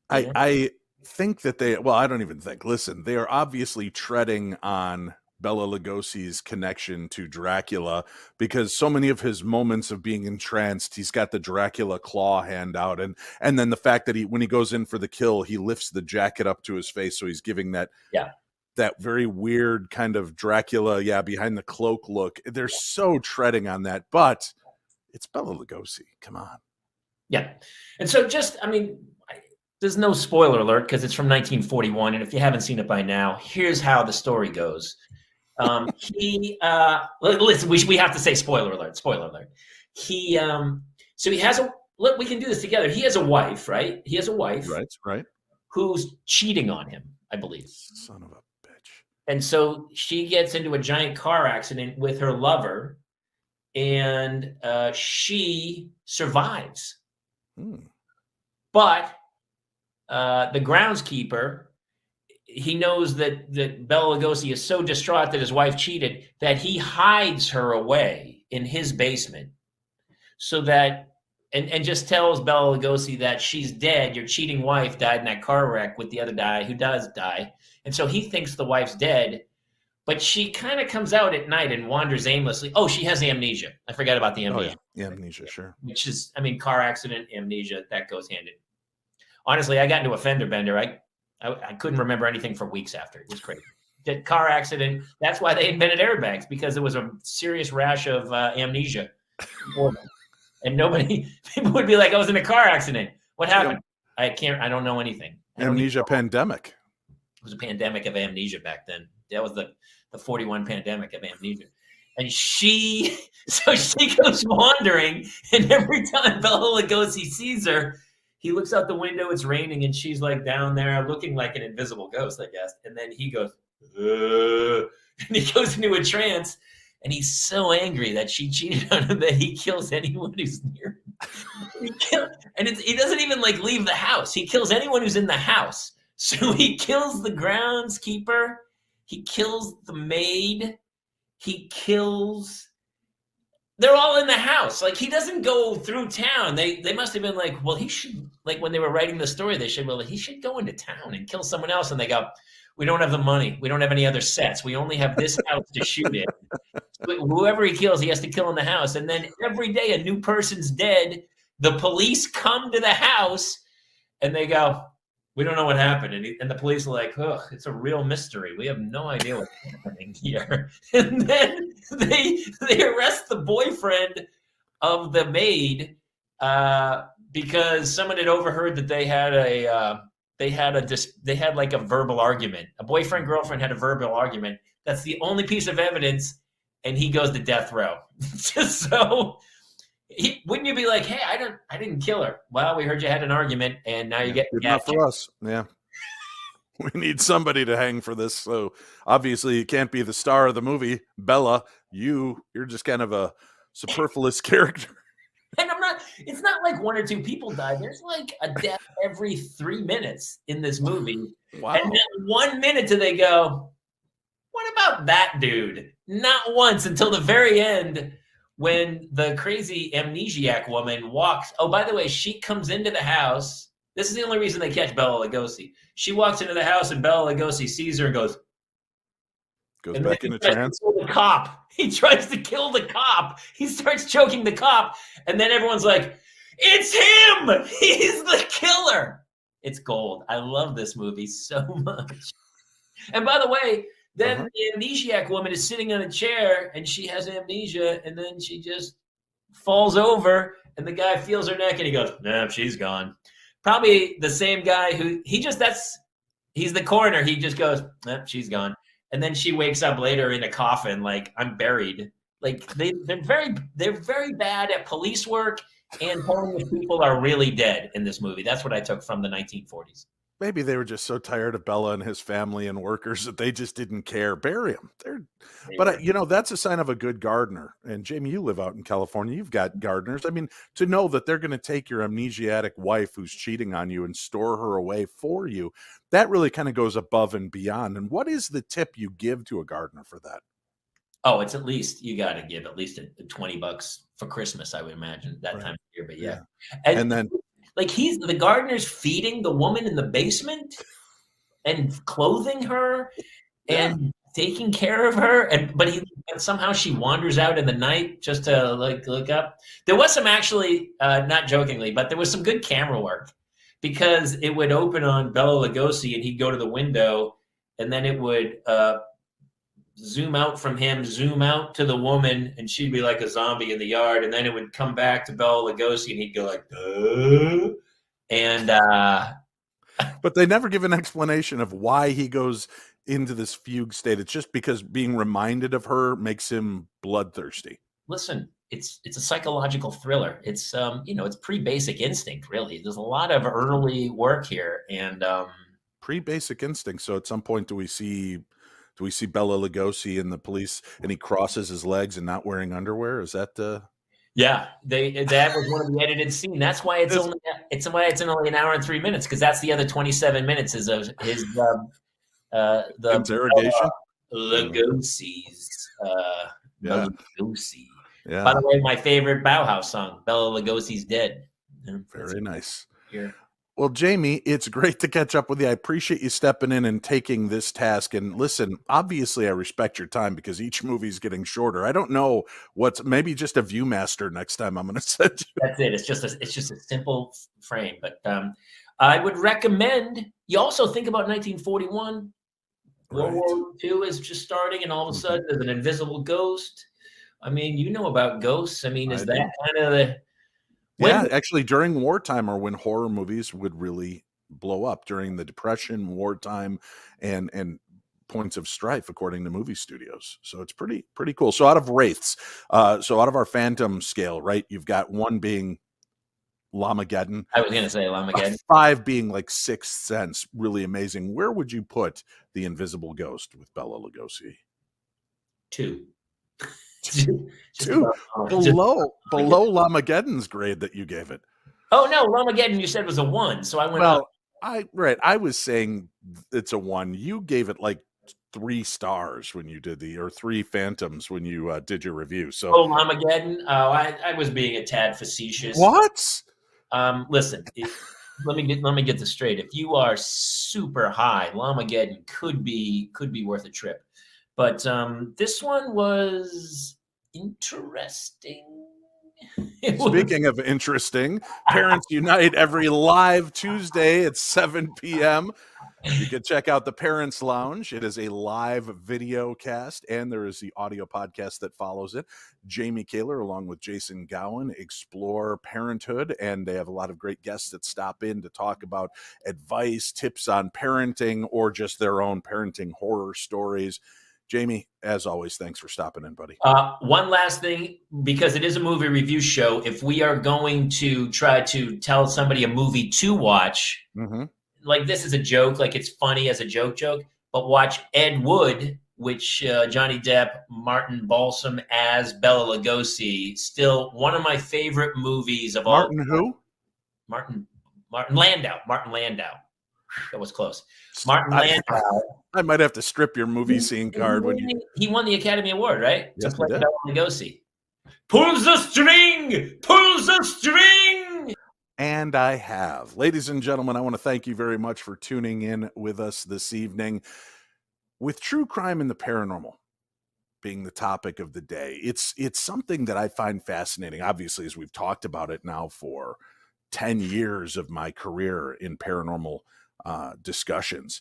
I think that I don't even think. Listen, they are obviously treading on Bela Lugosi's connection to Dracula, because so many of his moments of being entranced, he's got the Dracula claw hand out, and then the fact that when he goes in for the kill, he lifts the jacket up to his face, so he's giving that very weird kind of Dracula behind the cloak look. They're so treading on that, but it's Bela Lugosi. Come on.
Yeah. And so there's no spoiler alert because it's from 1941, and if you haven't seen it by now, here's how the story goes. Listen, we have to say spoiler alert. So he has we can do this together. He has a wife, right? He has a wife.
Right.
Who's cheating on him, I believe.
Son of a bitch.
And so she gets into a giant car accident with her lover, and she survives. But the groundskeeper, he knows that Bela Lugosi is so distraught that his wife cheated that he hides her away in his basement, so that and just tells Bela Lugosi that she's dead. Your cheating wife died in that car wreck with the other guy who does die, and so he thinks the wife's dead. But she kind of comes out at night and wanders aimlessly. Oh, she has amnesia. I forgot about the amnesia.
Oh, yeah. Amnesia, sure.
Which is, car accident, amnesia, that goes hand in. Honestly, I got into a fender bender. I couldn't remember anything for weeks after. It was crazy. The car accident. That's why they invented airbags, because there was a serious rash of amnesia. And people would be like, I was in a car accident. What happened? I don't know anything.
Amnesia pandemic.
It was a pandemic of amnesia back then. That was the 41 pandemic of amnesia. And she goes wandering, and every time Bela Lugosi sees her, he looks out the window, it's raining, and she's like down there looking like an invisible ghost, I guess. And then he goes, and he goes into a trance, and he's so angry that she cheated on him that he kills anyone who's near him. He doesn't even leave the house. He kills anyone who's in the house. So he kills the groundskeeper, he kills the maid, they're all in the house. He doesn't go through town. They must have been like, well, he should, when they were writing the story, they should, he should go into town and kill someone else. And they go, we don't have the money. We don't have any other sets. We only have this house to shoot in. Whoever he kills, he has to kill in the house. And then every day a new person's dead. The police come to the house and they go, we don't know what happened. And the police are like, oh, it's a real mystery. We have no idea what's happening here. And then they arrest the boyfriend of the maid because someone had overheard that they had a verbal argument. A boyfriend girlfriend had a verbal argument. That's the only piece of evidence, and he goes to death row. Just so. Wouldn't you be like, hey, I didn't kill her. Well, we heard you had an argument, and now you get
not for us. Yeah. We need somebody to hang for this. So obviously you can't be the star of the movie. Bella, you're just kind of a superfluous character.
And it's not like one or two people die. There's a death every 3 minutes in this movie.
Wow.
And then 1 minute do they go, what about that dude? Not once until the very end, when the crazy amnesiac woman walks. Oh, by the way, she comes into the house. This is the only reason they catch Bela Lugosi. She walks into the house and Bela Lugosi sees her and goes
back into trance.
The cop. He tries to kill the cop. He starts choking the cop. And then everyone's like, it's him. He's the killer. It's gold. I love this movie so much. And by the way, Then the amnesiac woman is sitting on a chair and she has amnesia, and then she just falls over and the guy feels her neck and he goes, nah, she's gone. Probably the same guy who he's the coroner. He just goes, nah, she's gone. And then she wakes up later in a coffin, like, I'm buried. Like they're very bad at police work and telling if people are really dead in this movie. That's what I took from the 1940s.
Maybe they were just so tired of Bella and his family and workers that they just didn't care. Bury him. But that's a sign of a good gardener. And Jamie, you live out in California. You've got gardeners. I mean, to know that they're going to take your amnesiac wife who's cheating on you and store her away for you, that really kind of goes above and beyond. And what is the tip you give to a gardener for that?
Oh, it's at least, you got to give at least a $20 for Christmas, I would imagine, that time of year. But yeah.
And then,
like, the gardener's feeding the woman in the basement and clothing her and taking care of her, but somehow she wanders out in the night just to look up. There was some, actually, not jokingly, but there was some good camera work, because it would open on Bela Lugosi and he'd go to the window, and then it would zoom out from him, zoom out to the woman, and she'd be like a zombie in the yard, and then it would come back to Bela Lugosi and he'd go like, and
but they never give an explanation of why he goes into this fugue state. It's just because being reminded of her makes him bloodthirsty.
Listen, it's a psychological thriller. It's it's pre-Basic Instinct, really. There's a lot of early work here, and
pre-Basic Instinct. So at some point, do we see Bela Lugosi in the police and he crosses his legs and not wearing underwear? Is that
yeah, that was one of the edited scenes. That's why it's only an hour and 3 minutes, because that's the other 27 minutes is of his the
interrogation.
Lugosi's Lugosi.
Yeah.
By the way, my favorite Bauhaus song, Bela Lugosi's Dead.
Very nice.
Here.
Well, Jamie, it's great to catch up with you. I appreciate you stepping in and taking this task. And listen, obviously, I respect your time because each movie's getting shorter. I don't know maybe just a Viewmaster next time I'm going to send you.
That's it. It's just a simple frame. But I would recommend you also think about 1941. World War II is just starting, and all of a sudden there's an invisible ghost. I mean, you know about ghosts. I mean, is that kind of the...
Actually, during wartime or when horror movies would really blow up during the Depression, wartime, and points of strife, according to movie studios. So it's pretty cool. So out of wraiths, out of our phantom scale, right? You've got 1 being Lamageddon.
I was going to say Lamageddon.
5 being like Sixth Sense, really amazing. Where would you put the invisible ghost with Bela Lugosi?
2.
Below Lamageddon's grade that you gave it.
Oh no, Lamageddon you said was a 1, so I went up.
I was saying it's a 1. You gave it like 3 stars when you did or 3 phantoms when you did your review. So
Lamageddon. I was being a tad facetious.
What?
Listen, let me get this straight. If you are super high, Lamageddon could be worth a trip. But this one was interesting.
Speaking of interesting, Parents Unite every live Tuesday at 7 p.m. You can check out the Parents Lounge. It is a live video cast, and there is the audio podcast that follows it. Jamie Kaler, along with Jason Gowan, explore parenthood, and they have a lot of great guests that stop in to talk about advice, tips on parenting, or just their own parenting horror stories. Jamie, as always, thanks for stopping in, buddy.
One last thing, because it is a movie review show, if we are going to try to tell somebody a movie to watch, like this is a joke, like it's funny as a joke, but watch Ed Wood, which Johnny Depp, Martin Balsam as Bela Lugosi, still one of my favorite movies of all.
Martin who?
Martin Landau. Martin Landau. That was close. Martin Landau.
I might have to strip your movie scene card when
he won the Academy Award, right?
Yes,
to play Bela Lugosi. Pulls the string.
And I have. Ladies and gentlemen, I want to thank you very much for tuning in with us this evening. With true crime and the paranormal being the topic of the day, it's something that I find fascinating. Obviously, as we've talked about it now for 10 years of my career in paranormal discussions.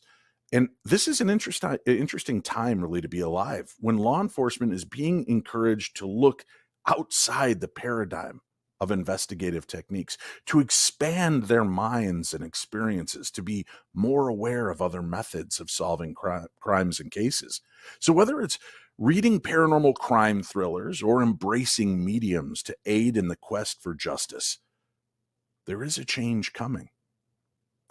And this is an interesting time, really, to be alive, when law enforcement is being encouraged to look outside the paradigm of investigative techniques, to expand their minds and experiences, to be more aware of other methods of solving crimes and cases. So whether it's reading paranormal crime thrillers or embracing mediums to aid in the quest for justice, there is a change coming.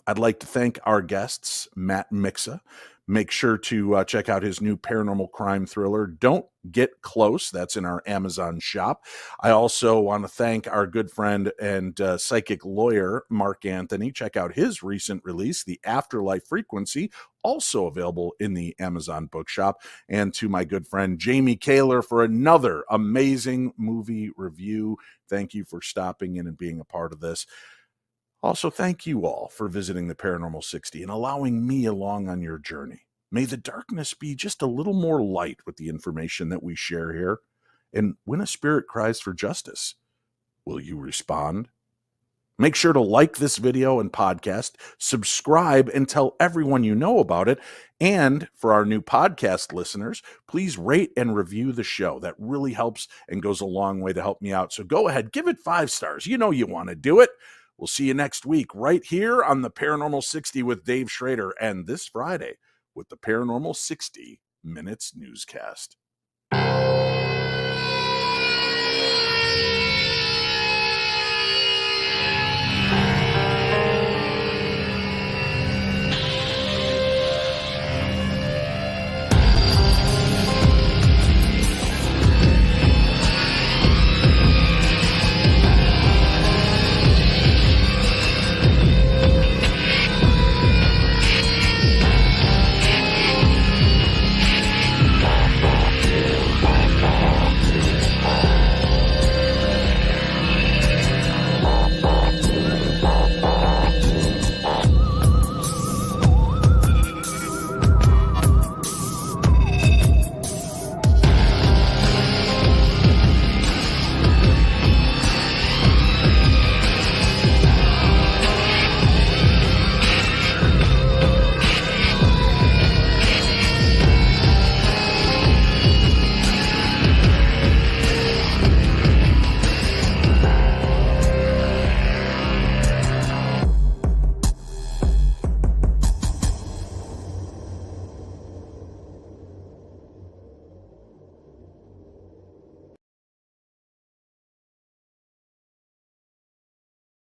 I'd like to thank our guests, Matt Mixa. Make sure to check out his new paranormal crime thriller, Don't Get Close. That's in our Amazon shop. I also want to thank our good friend and psychic lawyer, Mark Anthony. Check out his recent release, The Afterlife Frequency, also available in the Amazon bookshop. And to my good friend, Jamie Kaler, for another amazing movie review. Thank you for stopping in and being a part of this. Also, thank you all for visiting the Paranormal 60 and allowing me along on your journey. May the darkness be just a little more light with the information that we share here. And when a spirit cries for justice, will you respond? Make sure to like this video and podcast, subscribe, and tell everyone you know about it. And for our new podcast listeners, please rate and review the show. That really helps and goes a long way to help me out. So go ahead, give it 5 stars. You know you want to do it. We'll see you next week right here on the Paranormal 60 with Dave Schrader, and this Friday with the Paranormal 60 Minutes Newscast.